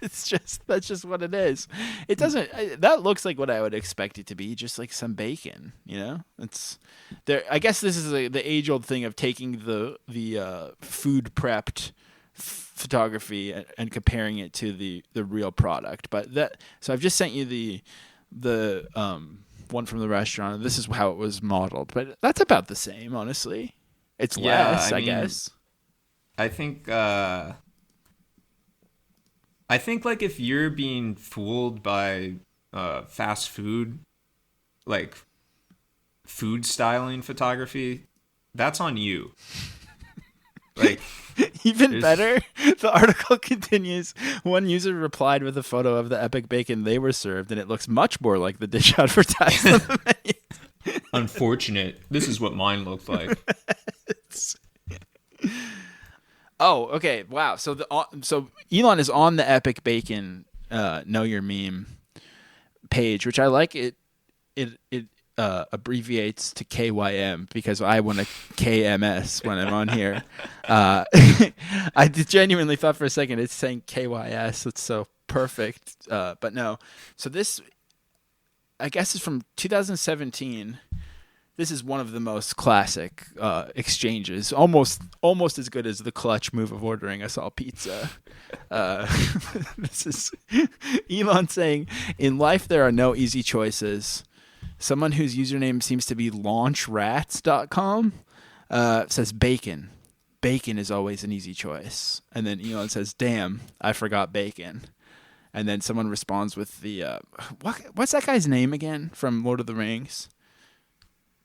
That's just what it is. It doesn't. That looks like what I would expect it to be, just like some bacon. You know, it's there. I guess this is the age-old thing of taking the food prepped photography and comparing it to the real product. But so I've just sent you the one from the restaurant. This is how it was modeled, but that's about the same, honestly. It's less, I guess. I think like if you're being fooled by fast food, like food styling photography, that's on you. Like even better, the article continues. One user replied with a photo of the epic bacon they were served, and it looks much more like the dish advertised on the menu. Unfortunate. This is what mine looked like. Oh, okay. Wow. So so Elon is on the epic bacon know your meme page, which I like. It abbreviates to KYM because I want a KMS when I'm on here. I genuinely thought for a second it's saying KYS. It's so perfect, but no. So this, I guess, is from 2017. This is one of the most classic exchanges, almost as good as the clutch move of ordering us all pizza. This is Elon saying, "In life, there are no easy choices." Someone whose username seems to be launchrats.com says bacon. Bacon is always an easy choice. And then Elon says, "Damn, I forgot bacon." And then someone responds with the what's that guy's name again from Lord of the Rings?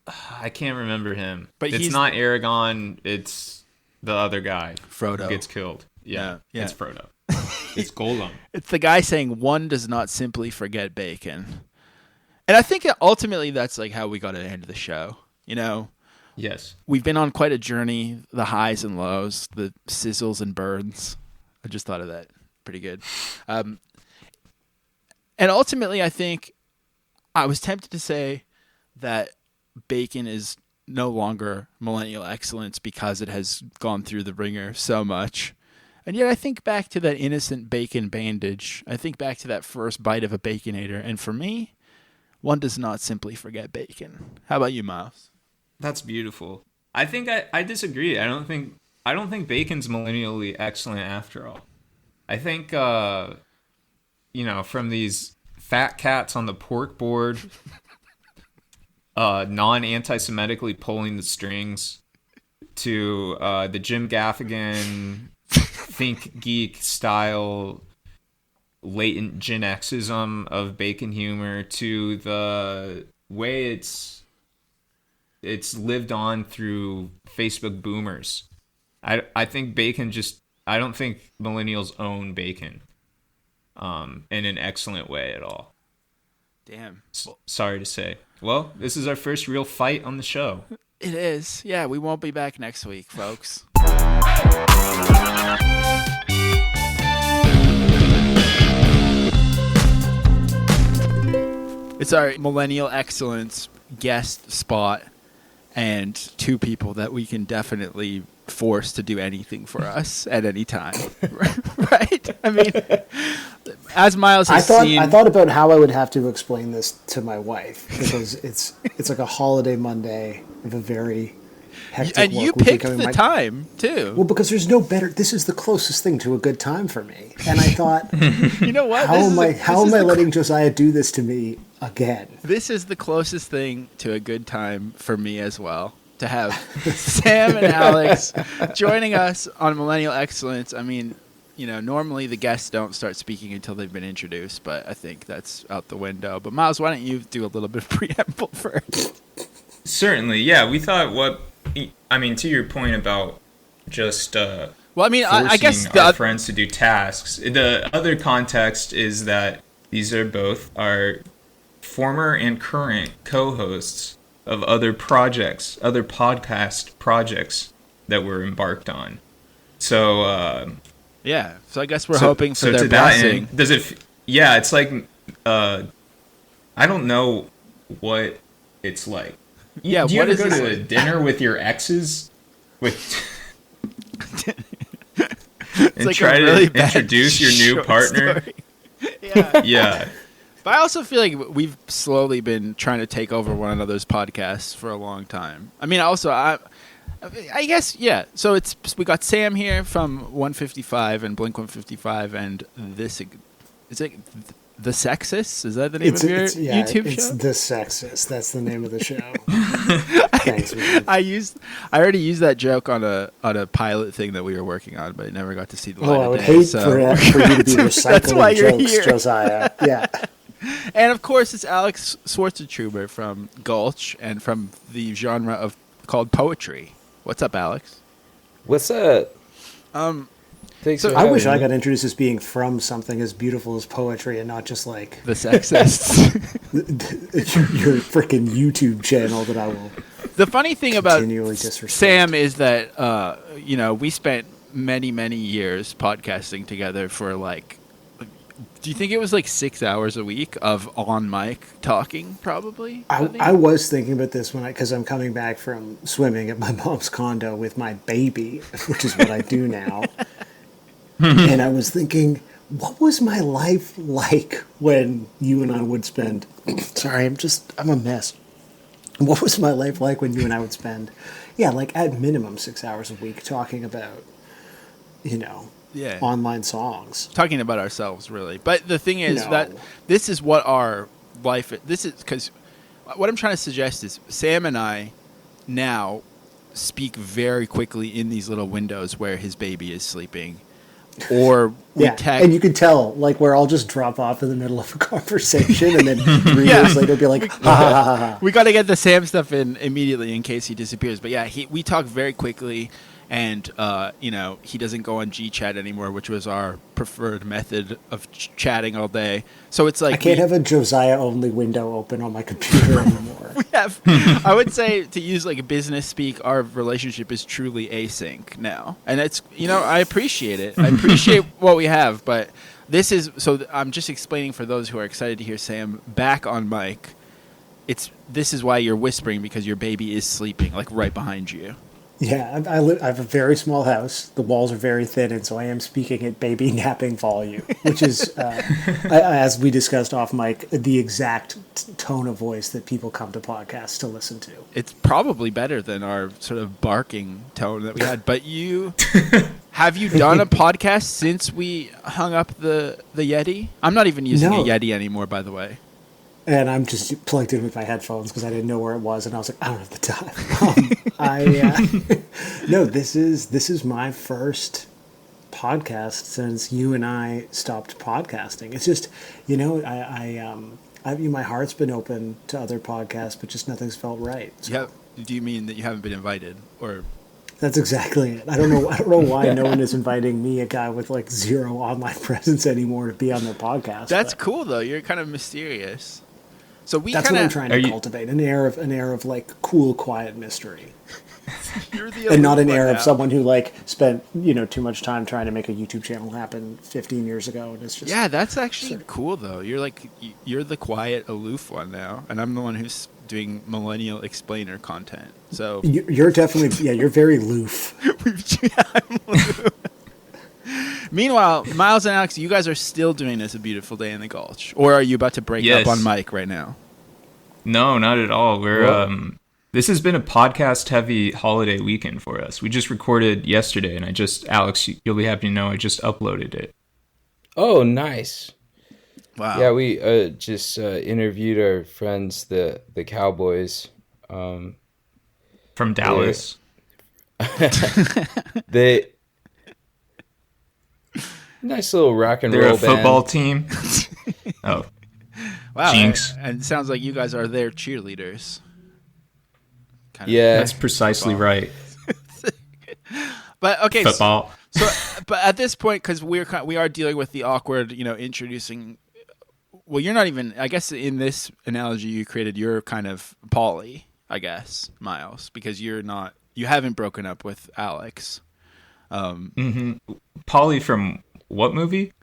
I can't remember him. But it's not Aragorn, it's the other guy. Frodo. Who gets killed. Yeah. It's Frodo. It's Gollum. It's the guy saying one does not simply forget bacon. And I think ultimately that's like how we got to end the show. You know? Yes. We've been on quite a journey, the highs and lows, the sizzles and burns. I just thought of that. Pretty good. And ultimately, I think I was tempted to say that bacon is no longer millennial excellence because it has gone through the ringer so much. And yet I think back to that innocent bacon bandage. I think back to that first bite of a Baconator. And for me, one does not simply forget bacon. How about you, Miles? That's beautiful. I think I disagree. I don't think bacon's millennially excellent after all. I think from these fat cats on the pork board, non-anti-Semitically pulling the strings, to the Jim Gaffigan think geek style latent Gen Xism of bacon humor, to the way it's lived on through Facebook boomers. I think bacon just I don't think millennials own bacon in an excellent way at all. Damn. Sorry to say. Well, this is our first real fight on the show. It is. Yeah, we won't be back next week, folks. It's our Millennial Excellence guest spot and two people that we can definitely force to do anything for us at any time. Right? I mean, as Miles has seen... I thought about how I would have to explain this to my wife, because it's like a holiday Monday of a very hectic and you picked the time, too. Well, because there's no better... This is the closest thing to a good time for me. And I thought... You know what? How am I letting Josiah do this to me again? This is the closest thing to a good time for me as well. To have Sam and Alex joining us on Millennial Excellence. I mean, you know, normally the guests don't start speaking until they've been introduced, but I think that's out the window. But Miles, why don't you do a little bit of preamble first? Certainly, yeah. We thought to your point about just well, I mean, I guess our friends to do tasks. The other context is that these are both our former and current co-hosts of other podcast projects that we're embarked on. So yeah, so I guess we're hoping for their blessing. Does it? Yeah, it's like I don't know what it's like. Yeah, do you ever go to a dinner with your exes and like try really to introduce your new partner? Yeah. But I also feel like we've slowly been trying to take over one another's podcasts for a long time. I mean, also, I guess, yeah. So we got Sam here from 155 and Blink 155, and this is it. The Sexist? Is that the name of your YouTube show? It's The Sexist. That's the name of the show. Thanks, man. I already used that joke on a pilot thing that we were working on, but it never got to see the light of day. I would hate for you to be recycling jokes, here. Josiah. Yeah. And of course, it's Alex Swartzentruber from Gulch and from the genre called poetry. What's up, Alex? What's up? I wish I got introduced as being from something as beautiful as poetry and not just like The Sexists. your freaking YouTube channel that I will. The funny thing about disrespect. Sam is that we spent many years podcasting together for like. Do you think it was like 6 hours a week of on mic talking? Probably. I was thinking about this because I'm coming back from swimming at my mom's condo with my baby, which is what I do now. And I was thinking, what was my life like when you and I would spend? Sorry, I'm a mess. What was my life like when you and I would spend? Yeah, like at minimum 6 hours a week talking about, online songs. Talking about ourselves, really. But the thing is that this is what our life is. This is because what I'm trying to suggest is Sam and I now speak very quickly in these little windows where his baby is sleeping. Or and you can tell, like, where I'll just drop off in the middle of a conversation, and then 3 years later, be like, ha ha ha ha. We got to get the Sam stuff in immediately in case he disappears. But yeah, we talk very quickly, and he doesn't go on GChat anymore, which was our preferred method of chatting all day. So it's like I can't have a Josiah only window open on my computer anymore. We have, I would say, to use like a business speak, our relationship is truly async now, and it's I appreciate it. I appreciate what we have, but this is so. I'm just explaining for those who are excited to hear Sam back on mic. This is why you're whispering, because your baby is sleeping like right behind you. Yeah, I have a very small house. The walls are very thin, and so I am speaking at baby napping volume, which is, as we discussed off mic, the exact tone of voice that people come to podcasts to listen to. It's probably better than our sort of barking tone that we had. But have you done a podcast since we hung up the Yeti? I'm not even using a Yeti anymore, by the way. And I'm just plugged in with my headphones because I didn't know where it was, and I was like, I don't have the time. No, this is my first podcast since you and I stopped podcasting. It's just, my heart's been open to other podcasts, but just nothing's felt right. So. Yeah. Do you mean that you haven't been invited, or? That's exactly it. I don't know why no one is inviting me, a guy with like zero online presence anymore, to be on their podcast. That's cool though. You're kind of mysterious. So that's what I'm trying to cultivate, an air of like cool, quiet mystery. You're the and not an air now. of someone who like spent too much time trying to make a YouTube channel happen 15 years ago, and it's just that's actually cool though. You're the quiet, aloof one now, and I'm the one who's doing millennial explainer content. So you're definitely you're very aloof. Meanwhile, Miles and Alex, you guys are still doing this A Beautiful Day in the Gulch, or are you about to break up on mic right now? No, not at all. We're this has been a podcast-heavy holiday weekend for us. We just recorded yesterday, and Alex, you'll be happy to know I just uploaded it. Oh, nice. Wow. Yeah, we just interviewed our friends, the Cowboys. From Dallas. They nice little rock and roll band. They're a football team. Oh. Wow. Jinx. And it sounds like you guys are their cheerleaders. That's precisely right. But okay, football. So, but at this point, because we are dealing with the awkward, introducing. Well, you're not even. I guess in this analogy you created, you're kind of Polly, I guess, Miles, because you haven't broken up with Alex. Polly from what movie?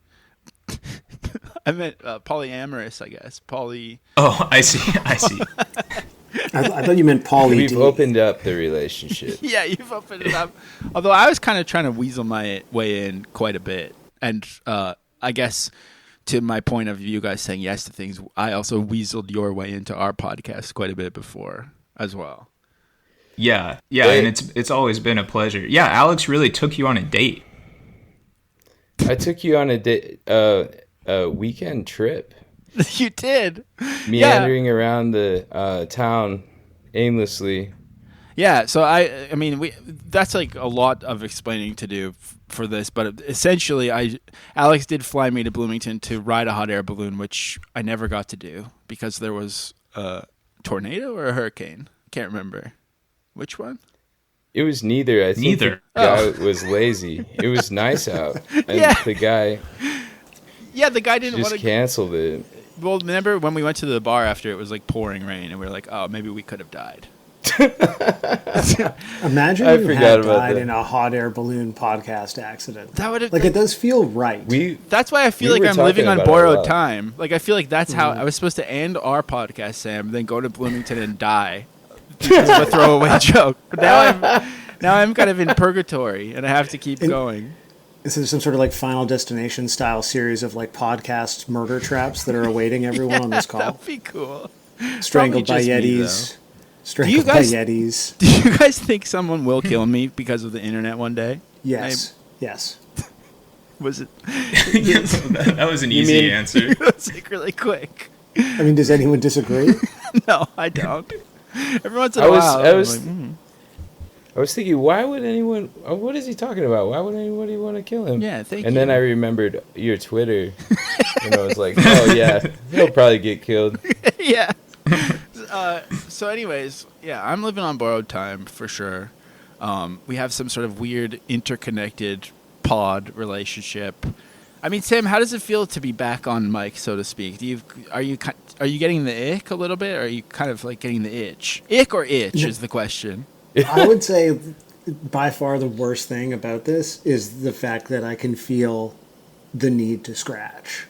I meant polyamorous, I guess. Polly. Oh, I see. I thought you meant Pauly. We've opened up the relationship. Yeah, you've opened it up. Although I was kind of trying to weasel my way in quite a bit. And I guess to my point of you guys saying yes to things, I also weaseled your way into our podcast quite a bit before as well. Yeah, and it's always been a pleasure. Yeah, Alex really took you on a date. I took you on a weekend trip. You did. Meandering around the town aimlessly. Yeah, so I mean, that's like a lot of explaining to do for this, but essentially, Alex did fly me to Bloomington to ride a hot air balloon, which I never got to do because there was a tornado or a hurricane. Can't remember which one. It was neither. I think neither. The guy was lazy. It was nice out, and the guy. Yeah, the guy didn't want to canceled it. Well, remember when we went to the bar after it was like pouring rain, and we were like, "Oh, maybe we could have died." Imagine you had died in a hot air balloon podcast accident. That would have it does feel right. That's why I feel like I'm living on borrowed time. Like I feel like that's how I was supposed to end our podcast, Sam, then go to Bloomington and die. Because of a throwaway joke. But now I'm kind of in purgatory, and I have to keep going. Is there some sort of like Final Destination style series of like podcast murder traps that are awaiting everyone on this call? That'd be cool. Strangled by Yetis. Strangled by Yetis. Do you guys think someone will kill me because of the internet one day? Yes. Yes. Was it? That was an easy answer. It was like really quick. I mean, does anyone disagree? No, I don't. Every once in a while, I was thinking, why would anyone? What is he talking about? Why would anybody want to kill him? Yeah, thank you. And then I remembered your Twitter, and I was like, oh yeah, he'll probably get killed. Yeah. So, anyways, yeah, I'm living on borrowed time for sure. We have some sort of weird interconnected pod relationship. I mean, Sam, how does it feel to be back on mic, so to speak? Are you getting the ick a little bit, or are you kind of like getting the itch? Ick or itch is the question. I would say by far the worst thing about this is the fact that I can feel the need to scratch.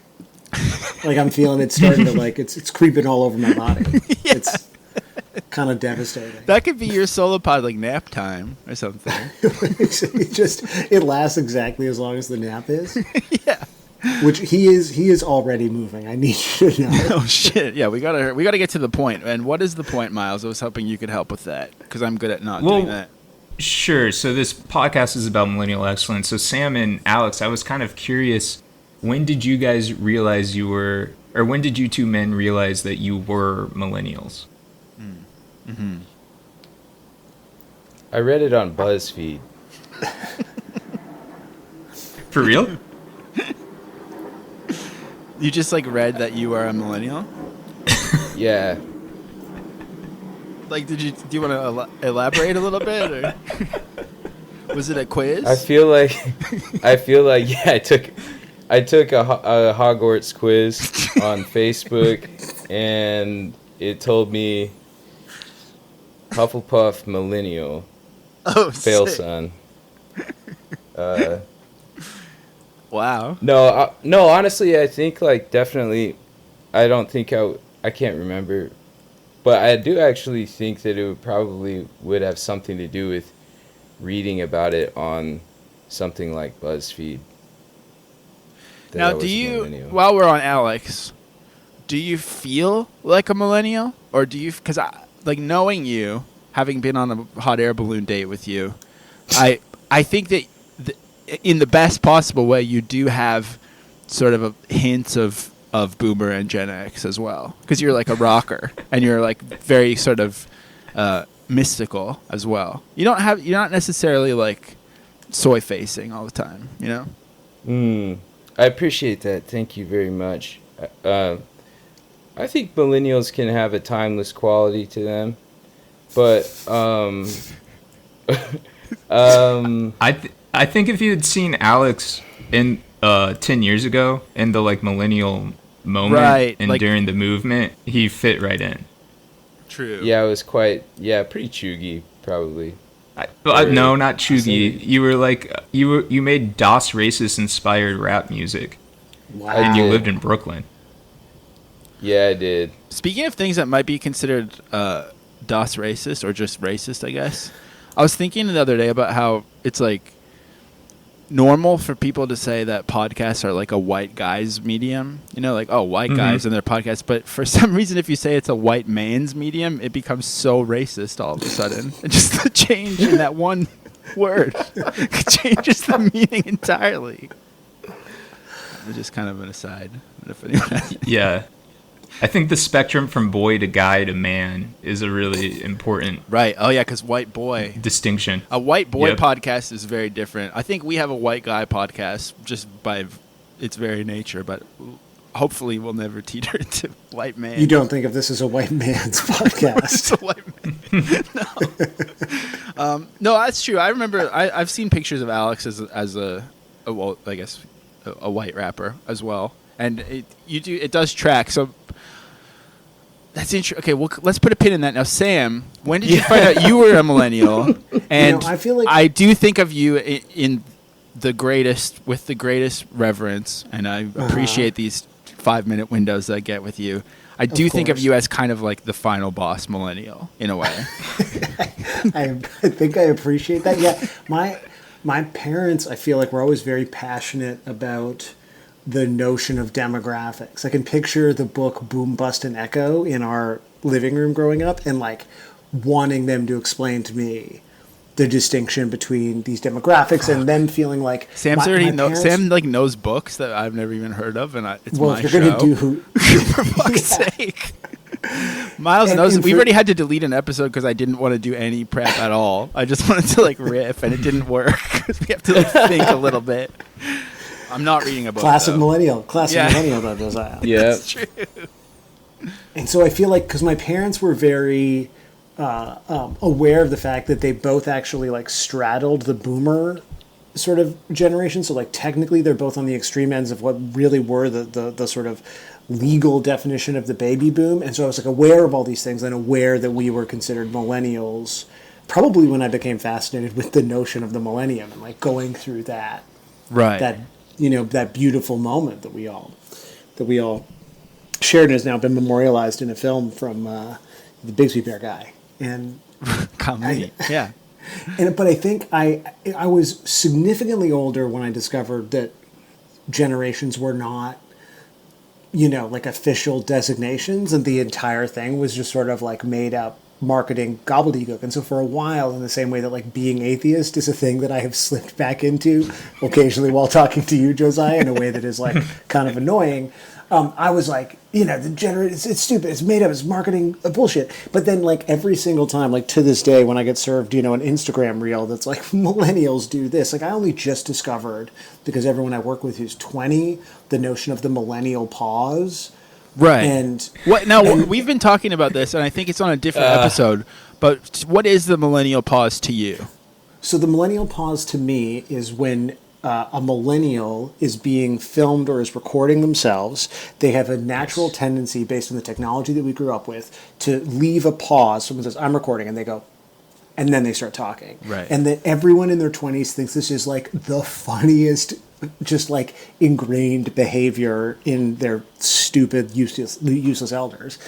Like I'm feeling it starting to like it's creeping all over my body. Yeah. It's kind of devastating. That could be your solo pod, like nap time or something. it lasts exactly as long as the nap is. Yeah. Which he is already moving. I need you to know. Oh shit! Yeah, we gotta get to the point. And what is the point, Miles? I was hoping you could help with that because I'm good at not doing that. Sure. So this podcast is about millennial excellence. So Sam and Alex, I was kind of curious. When did you guys realize when did you two men realize that you were millennials? Mm-hmm. I read it on BuzzFeed. For real? You just like read that you are a millennial? Yeah. Like, do you want to elaborate a little bit? Or? Was it a quiz? I feel like yeah. I took a Hogwarts quiz on Facebook, and it told me Hufflepuff millennial. Oh, fail sick. son. Wow. No, honestly, I think like definitely. I don't think I can't remember, but I do actually think that it would have something to do with reading about it on something like BuzzFeed. Now, while we're on Alex, do you feel like a millennial, or do you? Because like knowing you, having been on a hot air balloon date with you, I think that in the best possible way, you do have sort of a hints of Boomer and Gen X as well, because you're like a rocker and you're like very sort of mystical as well. You're not necessarily like soy facing all the time, you know. I appreciate that. Thank you very much. I think millennials can have a timeless quality to them, but I think if you had seen Alex in 10 years ago in the like millennial moment, right, and like, during the movement, he fit right in. True. Yeah, it was pretty chuggy, probably. No, not chuggy. You were like you made DOS racist inspired rap music. Wow. And you lived in Brooklyn. Yeah, I did. Speaking of things that might be considered DOS racist or just racist, I guess, I was thinking the other day about how it's like normal for people to say that podcasts are like a white guy's medium, you know, like, oh, white guys and their podcasts. But for some reason, if you say it's a white man's medium, it becomes so racist all of a sudden. Just the change in that one word changes the meaning entirely. It's just kind of an aside. If anyone has Yeah. I think the spectrum from boy to guy to man is a really important right. Oh, yeah, because white boy distinction. A white boy podcast is very different. I think we have a white guy podcast just by its very nature, but hopefully we'll never teeter into white man. You don't think of this as a white man's podcast? It's a white man. No, that's true. I remember I've seen pictures of Alex as a well, I guess a white rapper as well, and it does track. So that's interesting. Okay, well, let's put a pin in that now. Sam, when did you find out you were a millennial? And I feel like I do think of you in with the greatest reverence, and I appreciate these 5-minute windows that I get with you. I do think of you as kind of like the final boss millennial in a way. I think I appreciate that. Yeah, my parents, I feel like, were always very passionate about the notion of demographics. I can picture the book Boom, Bust, and Echo in our living room growing up, and like wanting them to explain to me the distinction between these demographics, and them feeling like Sam like knows books that I've never even heard of, and it's well, my if you're show. Gonna do for fuck's sake. Miles knows. We already had to delete an episode because I didn't want to do any prep at all. I just wanted to like riff, and it didn't work because we have to like, think a little bit. I'm not reading a book. Classic though. millennial, though, Josiah. Yeah, that's true. And so I feel like because my parents were very aware of the fact that they both actually like straddled the boomer sort of generation. So like technically they're both on the extreme ends of what really were the sort of legal definition of the baby boom. And so I was like aware of all these things and aware that we were considered millennials probably when I became fascinated with the notion of the millennium and like going through that. Right. That beautiful moment that we all shared and has now been memorialized in a film from the Bigsby Bear guy. And yeah. But I think I was significantly older when I discovered that generations were not, like official designations, and the entire thing was just sort of like made up marketing gobbledygook. And so for a while, in the same way that like being atheist is a thing that I have slipped back into occasionally while talking to you, Josiah, in a way that is like kind of annoying, I was like, it's stupid, it's made up, it's marketing bullshit. But then like every single time, like to this day, when I get served, an Instagram reel that's like millennials do this, like I only just discovered, because everyone I work with who's 20, the notion of the millennial pause. Right. And we've been talking about this, and I think it's on a different episode, but what is the millennial pause to you? So the millennial pause to me is when a millennial is being filmed or is recording themselves. They have a natural tendency, based on the technology that we grew up with, to leave a pause. Someone says, I'm recording, and they go, and then they start talking. Right. And that everyone in their 20s thinks this is like the funniest, just like ingrained behavior in their stupid, useless elders.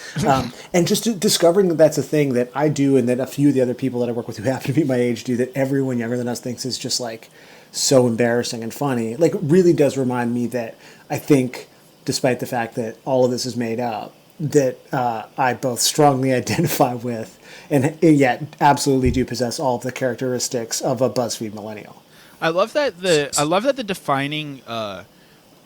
And just discovering that that's a thing that I do, and that a few of the other people that I work with who happen to be my age do, that everyone younger than us thinks is just like so embarrassing and funny, like really does remind me that I think, despite the fact that all of this is made up, that I both strongly identify with and yet absolutely do possess all of the characteristics of a BuzzFeed millennial. I love that the defining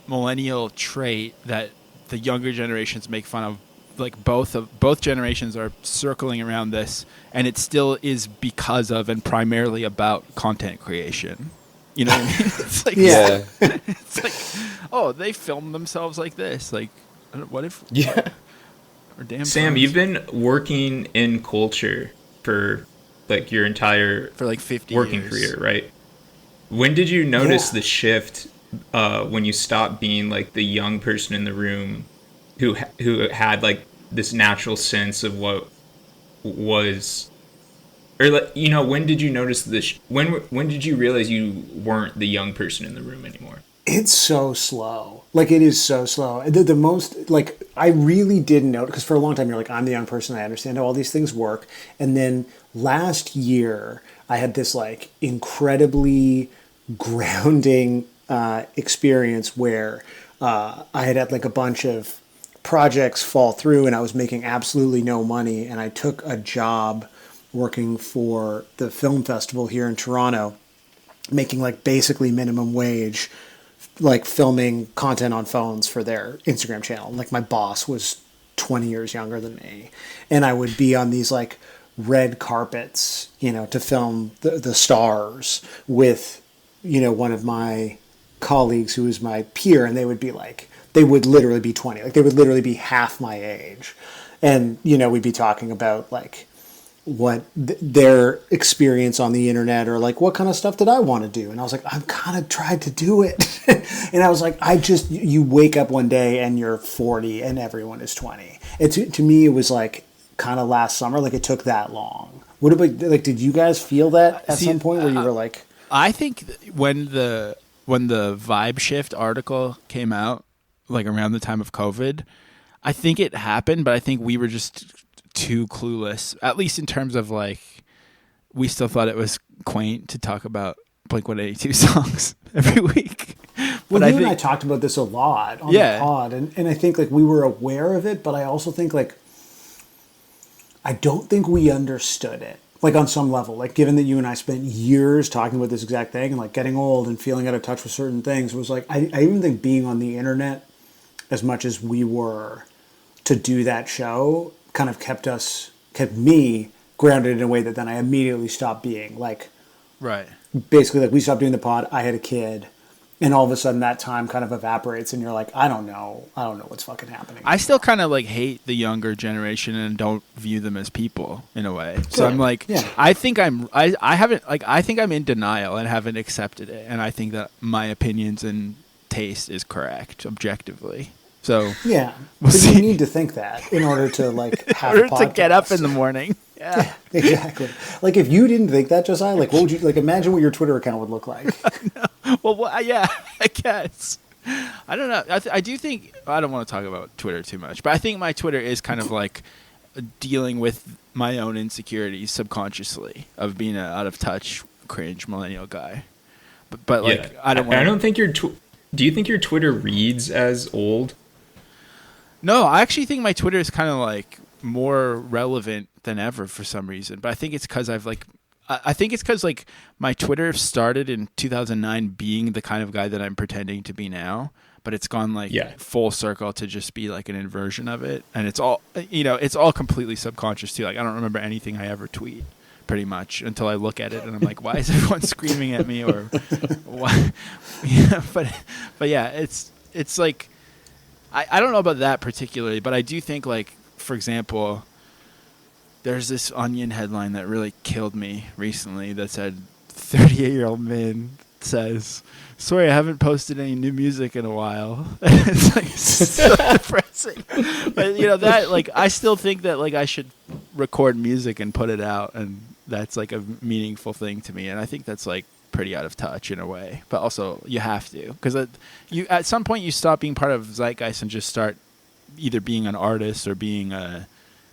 millennial trait that the younger generations make fun of, like both generations are circling around this, and it still is because of and primarily about content creation. You know what I mean? It's like, Yeah. It's like, oh, they filmed themselves like this. Like, what if? Yeah. Or damn. Sam, phones. you've been working in culture for like your entire for like 50 working years. career, right? When did you notice the shift when you stopped being like the young person in the room who had like this natural sense of what was, or like, you know, when did you notice this? When did you realize you weren't the young person in the room anymore? It's so slow. Like, it is so slow. The most, like, I really didn't know, because for a long time you're like, I'm the young person, I understand how all these things work. And then last year, I had this, like, incredibly grounding experience where I had like, a bunch of projects fall through, and I was making absolutely no money. And I took a job working for the film festival here in Toronto, making, like, basically minimum wage, like filming content on phones for their Instagram channel. Like, my boss was 20 years younger than me, and I would be on these like red carpets, you know, to film the stars with, you know, one of my colleagues who was my peer, and they would be like, they would literally be 20, like they would literally be half my age. And, you know, we'd be talking about like what their experience on the internet, or like what kind of stuff did I want to do. And I was like, I've kind of tried to do it. And I was like, you wake up one day and you're 40 and everyone is 20. And to me, it was like kind of last summer, like it took that long. What about, like, did you guys feel that at some point where you were like, I think when the Vibe Shift article came out, like around the time of COVID, I think it happened, but I think we were just too clueless, at least in terms of like, we still thought it was quaint to talk about Blink-182 songs every week. Well, but you and I talked about this a lot on the pod, and I think like we were aware of it, but I also think like, I don't think we understood it. Like on some level, like given that you and I spent years talking about this exact thing and like getting old and feeling out of touch with certain things, it was like, I even think being on the internet as much as we were to do that show kind of kept me grounded in a way that then I immediately stopped being like, right. Basically, like we stopped doing the pod, I had a kid, and all of a sudden that time kind of evaporates and you're like, I don't know what's fucking happening. I still kind of like hate the younger generation and don't view them as people in a way. So Sure. I'm like, Yeah. I think I'm in denial and haven't accepted it. And I think that my opinions and taste is correct objectively. So Yeah, we'll but see. you need to think that in order to like have In a order to get up podcast. in the morning. Yeah. Exactly. Like if you didn't think that, Josiah, like what would you like? Imagine what your Twitter account would look like. Well, yeah, I guess. I don't know. I do think, I don't want to talk about Twitter too much, but I think my Twitter is kind of like dealing with my own insecurities subconsciously of being an out of touch, cringe millennial guy. But like, Yeah. I don't want. I don't think do you think your Twitter reads as old? No, I actually think my Twitter is kind of like more relevant than ever for some reason. But I think it's because I think it's because like my Twitter started in 2009 being the kind of guy that I'm pretending to be now, but it's gone like full circle to just be like an inversion of it. And it's all, you know, it's all completely subconscious too. Like I don't remember anything I ever tweet pretty much until I look at it and I'm like, why is everyone screaming at me? Or why? Yeah, but yeah, it's like, I don't know about that particularly, but I do think like, for example, there's this Onion headline that really killed me recently that said 38-year-old man says, "Sorry, I haven't posted any new music in a while." It's like so depressing. But that I still think that I should record music and put it out, and that's a meaningful thing to me. And I think that's pretty out of touch in a way. But also you have to, because you at some point you stop being part of zeitgeist and just start either being an artist or being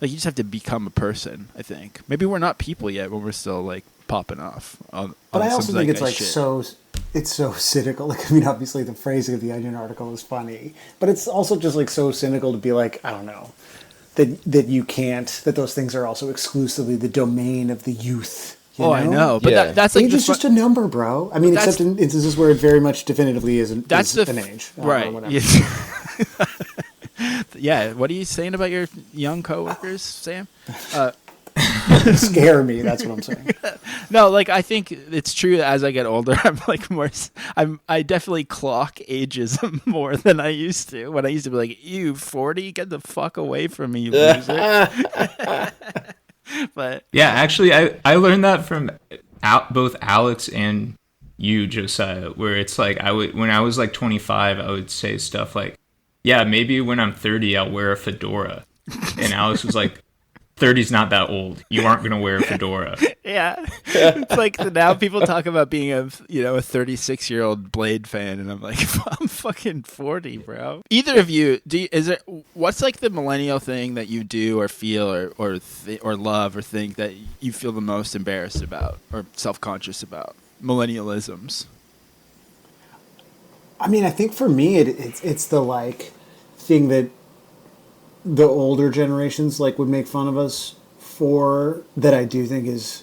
you just have to become a person. I think maybe we're not people yet, but we're still popping off. But I also think it's shit. it's so cynical. Obviously the phrasing of the Onion article is funny, but it's also just so cynical to be I don't know, that you can't, that those things are also exclusively the domain of the youth. You know? I know, but that's age is just a number, bro. I mean, except in instances where it very much definitively is an age, right? Whatever. Yeah. What are you saying about your young coworkers, Sam? Scare me. That's what I'm saying. No, I think it's true. As I get older, I'm more. I definitely clock ageism more than I used to. When I used to be "You 40, get the fuck away from me, you loser." But yeah, actually, I learned that from both Alex and you, Josiah, where it's when I was 25, I would say stuff yeah, maybe when I'm 30, I'll wear a fedora. And Alex was 30's not that old. You aren't going to wear a fedora. Yeah. It's now people talk about being a 36-year-old Blade fan, and I'm I'm fucking 40, bro. Either of you, what's the millennial thing that you do or feel or love or think that you feel the most embarrassed about or self-conscious about? Millennialisms. I mean, I think for me, it's the thing that the older generations would make fun of us for, that I do think is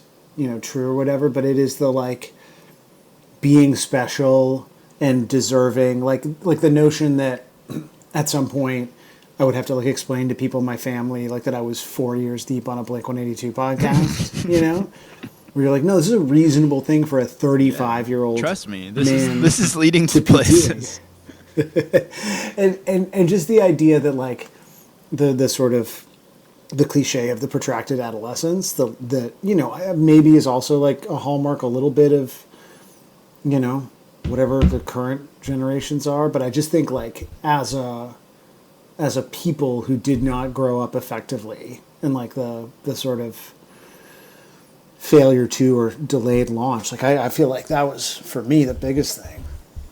true or whatever. But it is the being special and deserving, the notion that at some point I would have to explain to people in my family that I was 4 years deep on a Blink-182 podcast. Where you're no, this is a reasonable thing for a 35-year-old. Trust me, this is leading to places. and just the idea that the sort of the cliche of the protracted adolescence, that maybe is also a hallmark a little bit of whatever the current generations are. But I just think as a people who did not grow up effectively in the sort of failure to or delayed launch, I feel that was for me the biggest thing.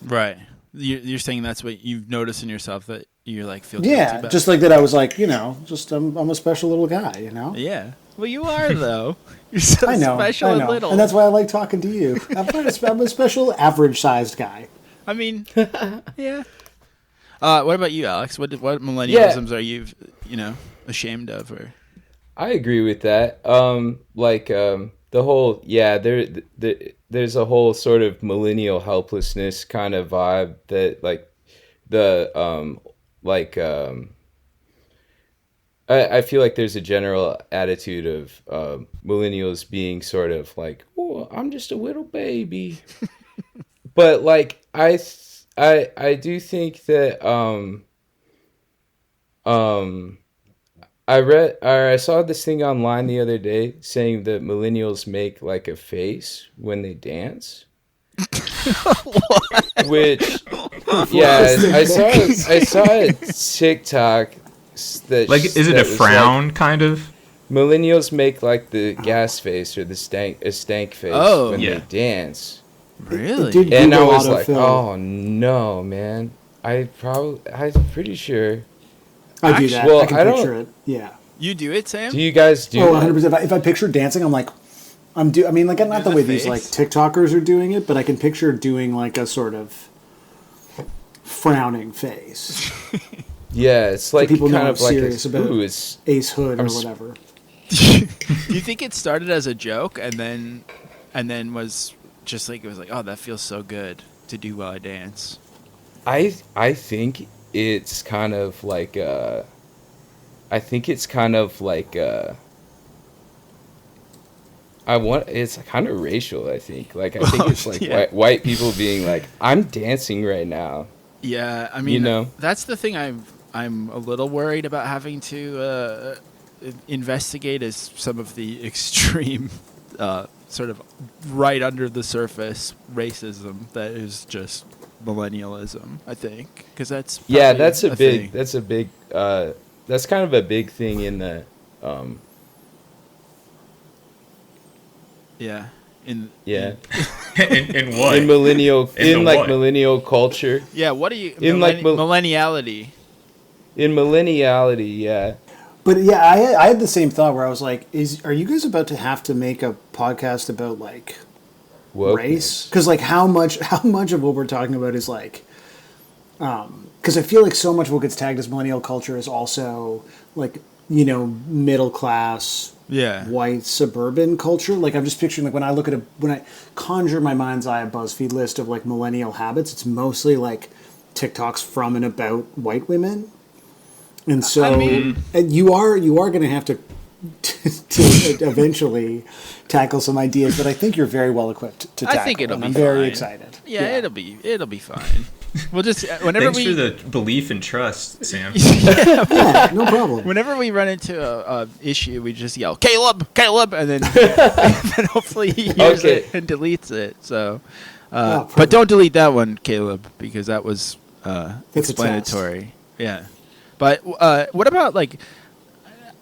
Right. You're saying that's what you've noticed in yourself, that you're feel guilty about? Just that I was just I'm a special little guy, Yeah. Well, you are though. You're so I know, special and little, and that's why I like talking to you. I'm a special average-sized guy. I mean, yeah. What about you, Alex? What millennialisms are you ashamed of? Or I agree with that. The whole there's a whole sort of millennial helplessness kind of vibe that I feel there's a general attitude of millennials being sort of oh, I'm just a little baby. But I do think that I saw this thing online the other day saying that millennials make a face when they dance. Which, yeah, I saw a TikTok that is it a frown kind of? Millennials make the gas face or the stank face when they dance. Really? And I was oh no, man! I'm pretty sure. I do that. Well, I can picture it. Yeah. You do it, Sam? Do you guys do? Oh, 100%. If I picture dancing, I'm I'm not the way these TikTokers are doing it, but I can picture doing a sort of frowning face. Yeah, it's people kind know of I'm serious about it's Ace Hood or whatever. Do you think it started as a joke and then was just it was oh, that feels so good to do while I dance? I think it's kind of it's kind of racial, I think. I think it's white people being I'm dancing right now. Yeah, I mean, that's the thing I'm a little worried about having to investigate, is some of the extreme sort of right under the surface racism that is just millennialism, I think, because that's that's a big thing. that's a big that's kind of a big thing in the yeah in what in millennial in like what? millennial culture. Yeah, what do you in millenniality? In millenniality, yeah. But yeah, I had the same thought where I was like, are you guys about to have to make a podcast about like race? Because like how much of what we're talking about is like, because I feel like so much of what gets tagged as millennial culture is also like, you know, middle class, white suburban culture. Like I'm just picturing like when I conjure in my mind's eye a BuzzFeed list of like millennial habits, it's mostly like TikToks from and about white women. And so, and you are going to have to eventually tackle some ideas, but I think you're very well equipped to tackle. I think it'll be I'm fine. very excited. Yeah, it'll be fine. We'll just whenever Thanks for the belief and trust, Sam. Yeah, no problem. Whenever we run into a issue, we just yell Caleb, and then and hopefully he hears it and deletes it. So, but don't delete that one, Caleb, because that was explanatory. Yeah. But what about like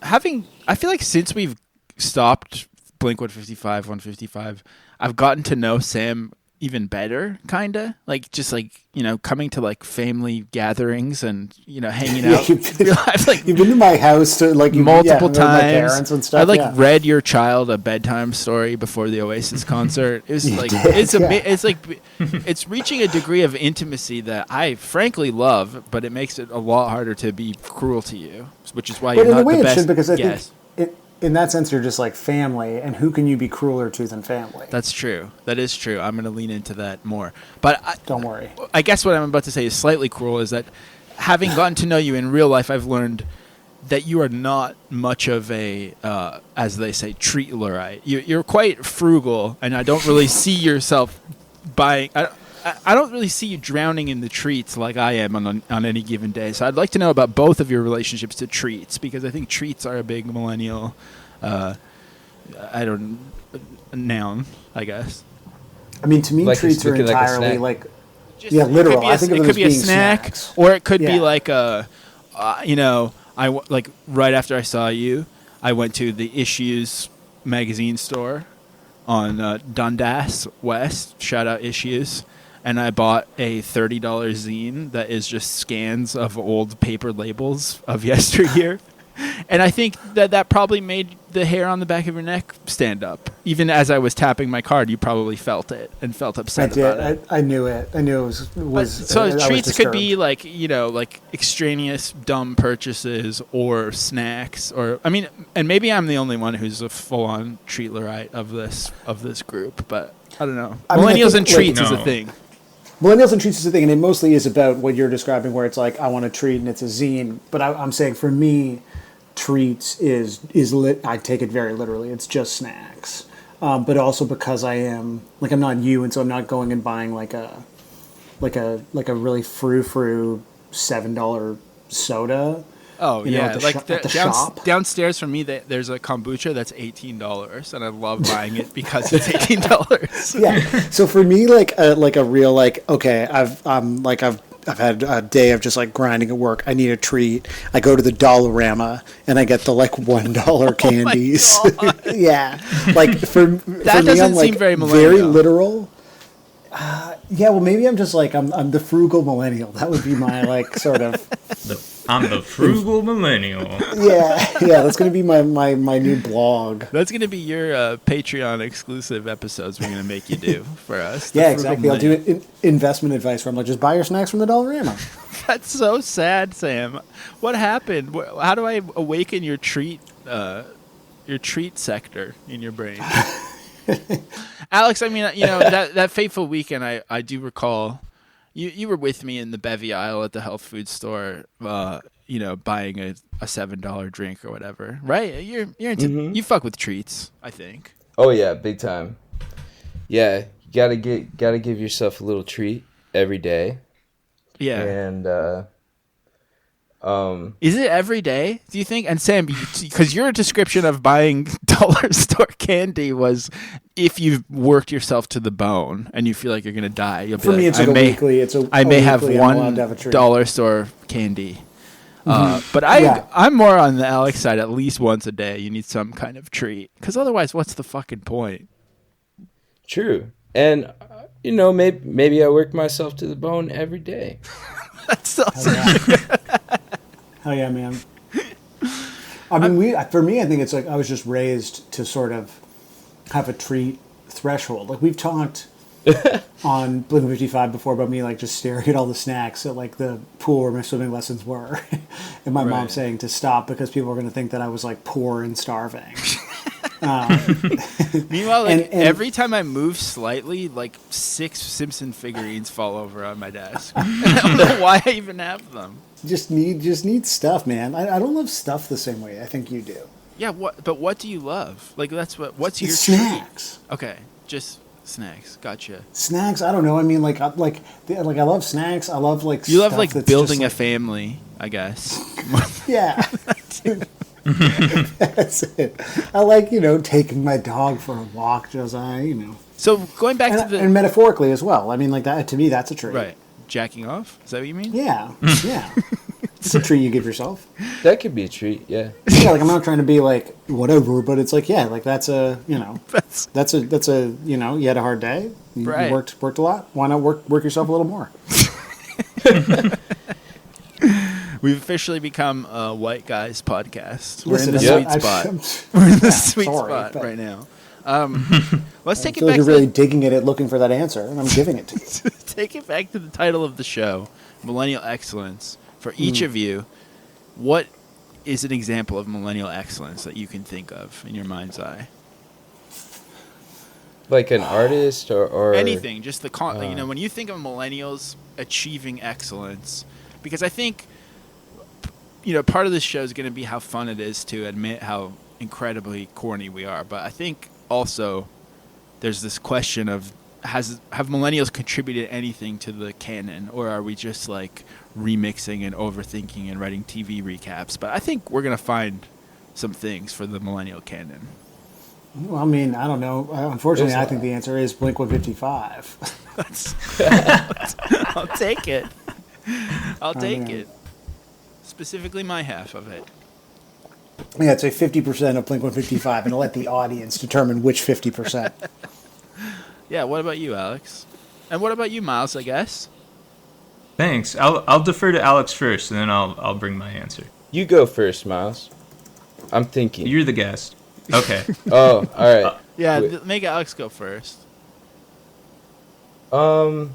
I feel like since we've stopped Blink 155, I've gotten to know Sam even better, kinda like just like, you know, coming to like family gatherings and, you know, hanging out. You've been to my house to like multiple times. My parents and stuff. I read your child a bedtime story before the Oasis concert. It was like it's reaching a degree of intimacy that I frankly love, but it makes it a lot harder to be cruel to you, which is why you're not the best. Because I think in that sense, you're just like family, and who can you be crueler to than family? That's true. That is true. I'm going to lean into that more. But don't worry. I guess what I'm about to say is slightly cruel, is that having gotten to know you in real life, I've learned that you are not much of a, as they say, treatlerite. You're quite frugal, and I don't really see yourself buying... I don't really see you drowning in the treats like I am on any given day. So I'd like to know about both of your relationships to treats, because I think treats are a big millennial, noun, I guess. I mean, to me, like treats are entirely like literal. I think of them as being snacks. Or it could be like you know, like right after I saw you, I went to the Issues magazine store on Dundas West. Shout out Issues. And I bought a $30 zine that is just scans of old paper labels of yesteryear. And I think that probably made the hair on the back of your neck stand up. Even as I was tapping my card, you probably felt it and felt upset about it. I knew it. I knew it was so treats could be like, you know, like extraneous dumb purchases or snacks, or I mean, and maybe I'm the only one who's a full-on treatlerite of this group, but I don't know. Millennials and treats is a thing. Millennials and treats is a thing, and it mostly is about what you're describing, where it's like, I want a treat and it's a zine. But I'm saying for me, treats is I take it very literally. It's just snacks. But also because I am, like, I'm not you, and so I'm not going and buying like a really frou-frou $7 soda. Oh, you know, yeah. at the shop. Downstairs from me, there's a kombucha that's $18, and I love buying it because it's $18. Yeah. So for me, like a real, like, okay, I've had a day of just like grinding at work. I need a treat. I go to the Dollarama and I get the like $1 candies. Yeah. Like that doesn't seem very millennial. Very literal. Yeah, well, maybe I'm just like I'm the frugal millennial. That would be my like sort of. I'm the frugal millennial. Yeah, that's gonna be my new blog. That's gonna be your Patreon exclusive episodes we're gonna make you do for us. Yeah, exactly. I'll do investment advice where I'm like, just buy your snacks from the Dollarama. That's so sad, Sam. What happened? How do I awaken your treat sector in your brain? Alex, I mean, you know, that fateful weekend, I do recall you were with me in the bevy aisle at the health food store, you know, buying a $7 drink or whatever, right? You're into you fuck with treats, I think. Oh yeah, big time. Yeah, you gotta give yourself a little treat every day. Yeah, and Is it every day, do you think? And Sam, because your description of buying dollar store candy was if you've worked yourself to the bone and you feel like you're going to die, you'll be For me, it's like a weekly. I may have weekly, I'm allowed to have a one treat. dollar store candy. But Yeah. I'm more on the Alex side. At least once a day, you need some kind of treat. Because otherwise, what's the fucking point? True. And, maybe I work myself to the bone every day. That's awesome. Hell yeah, man. I mean, for me, I think it's like I was just raised to sort of have a treat threshold. Like we've talked on Blink 55 before about me like just staring at all the snacks at like the pool where my swimming lessons were, and my mom saying to stop because people were going to think that I was like poor and starving. Meanwhile, like and every time I move slightly, like 6 Simpson figurines fall over on my desk. I don't know why I even have them. Just need stuff, man. I don't love stuff the same way I think you do. Yeah, but what do you love? Like what's your It's snacks. treat? Okay, just snacks. Gotcha. Snacks, I don't know. I mean, I love snacks. I love like You love stuff like that's building just, a family, I guess. Yeah. That's it. I like, taking my dog for a walk, Josiah, So going back to the... And metaphorically as well. I mean, like that, to me, that's a treat. Right. Jacking off? Is that what you mean? Yeah. Yeah. It's a treat you give yourself. That could be a treat, yeah. Yeah, like I'm not trying to be like whatever, but it's like, yeah, like that's a, that's a, you had a hard day. You worked a lot. Why not work yourself a little more? We've officially become a white guys podcast. We're Listen, in the sweet spot. We're in the sweet spot right now. Let's take it back. You're really digging at it, looking for that answer, and I'm giving it to you. Take it back to the title of the show, Millennial Excellence. For each of you, what is an example of millennial excellence that you can think of in your mind's eye? Like an artist or anything, just the when you think of millennials achieving excellence, because I think part of this show is going to be how fun it is to admit how incredibly corny we are, but I think also there's this question of have millennials contributed anything to the canon, or are we just like remixing and overthinking and writing TV recaps? But I think we're going to find some things for the millennial canon. Well, I mean, I don't know. Unfortunately, I think the answer is Blink 155. I'll take it. I'll take it. Specifically my half of it. Yeah, it's a 50% of Blink 155, and I'll let the audience determine which 50%. Yeah, what about you, Alex? And what about you, Miles, I guess? Thanks. I'll defer to Alex first, and then I'll bring my answer. You go first, Miles. I'm thinking. You're the guest. Okay. Oh, all right. Yeah, make Alex go first. For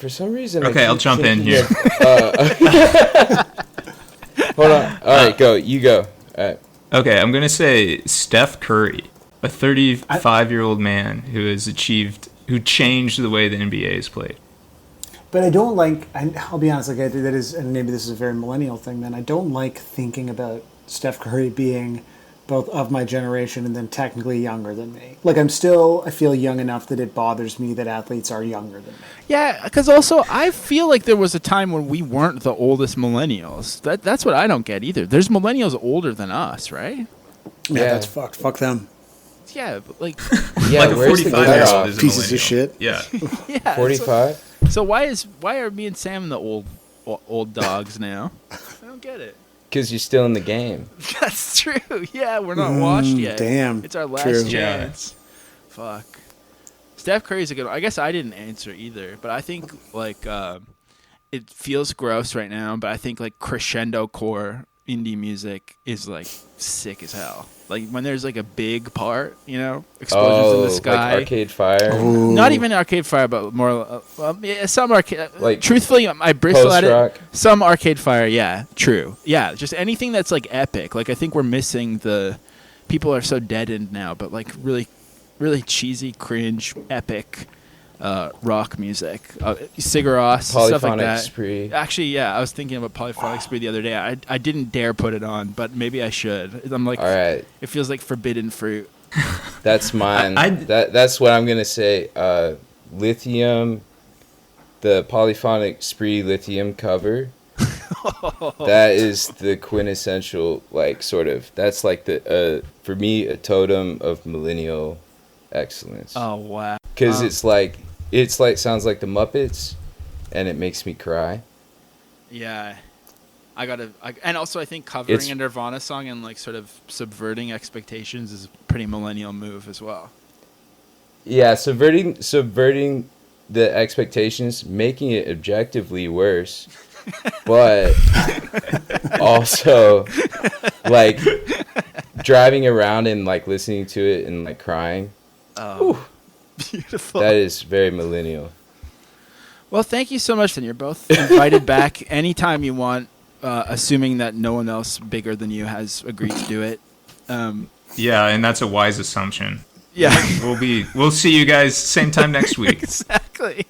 some reason. Okay, I'll jump in here. Hold on. All right, go. You go. All right. Okay, I'm gonna say Steph Curry, a 35-year-old man who changed the way the NBA is played. But I don't I'll be honest, that is, and maybe this is a very millennial thing, then I don't like thinking about Steph Curry being both of my generation and then technically younger than me. Like I feel young enough that it bothers me that athletes are younger than me. Yeah, because also I feel like there was a time when we weren't the oldest millennials. That's what I don't get either. There's millennials older than us, right? Yeah, that's fucked. Fuck them. Yeah, but like... Yeah, like a 45-year-old is a pieces of shit. Yeah. Yeah. 45? So why are me and Sam the old dogs now? I don't get it. Because you're still in the game. That's true. Yeah, we're not washed yet. Damn. It's our last True. chance. Yeah. Fuck. Steph Curry's a good one. I guess I didn't answer either, but I think it feels gross right now, but I think like crescendo core indie music is like sick as hell. Like when there's like a big part, explosions in the sky. Like Arcade Fire. Ooh. Not even Arcade Fire, but more some arcade. Like truthfully, I bristle at post-rock. it. Some Arcade Fire, yeah, true, yeah. Just anything that's like epic. Like I think we're missing people are so deadened now, but like really, really cheesy, cringe, epic. Rock music, Sigur Rós, stuff like that. Spree. Actually, yeah, I was thinking about Polyphonic Spree the other day. I didn't dare put it on, but maybe I should. I'm like, all right. It feels like forbidden fruit. That's mine. That's what I'm gonna say. Lithium, the Polyphonic Spree Lithium cover That is the quintessential, like, sort of. That's like the for me a totem of millennial excellence. Oh wow! Because it's like sounds like the Muppets, and it makes me cry. Yeah, and also I think covering a Nirvana song and like sort of subverting expectations is a pretty millennial move as well. Yeah, subverting the expectations, making it objectively worse, but also like driving around and like listening to it and like crying. Oh, beautiful. That is very millennial. Well, thank you so much. Then you're both invited back anytime you want, assuming that no one else bigger than you has agreed to do it. Yeah, and that's a wise assumption. Yeah, we'll see you guys same time next week. Exactly.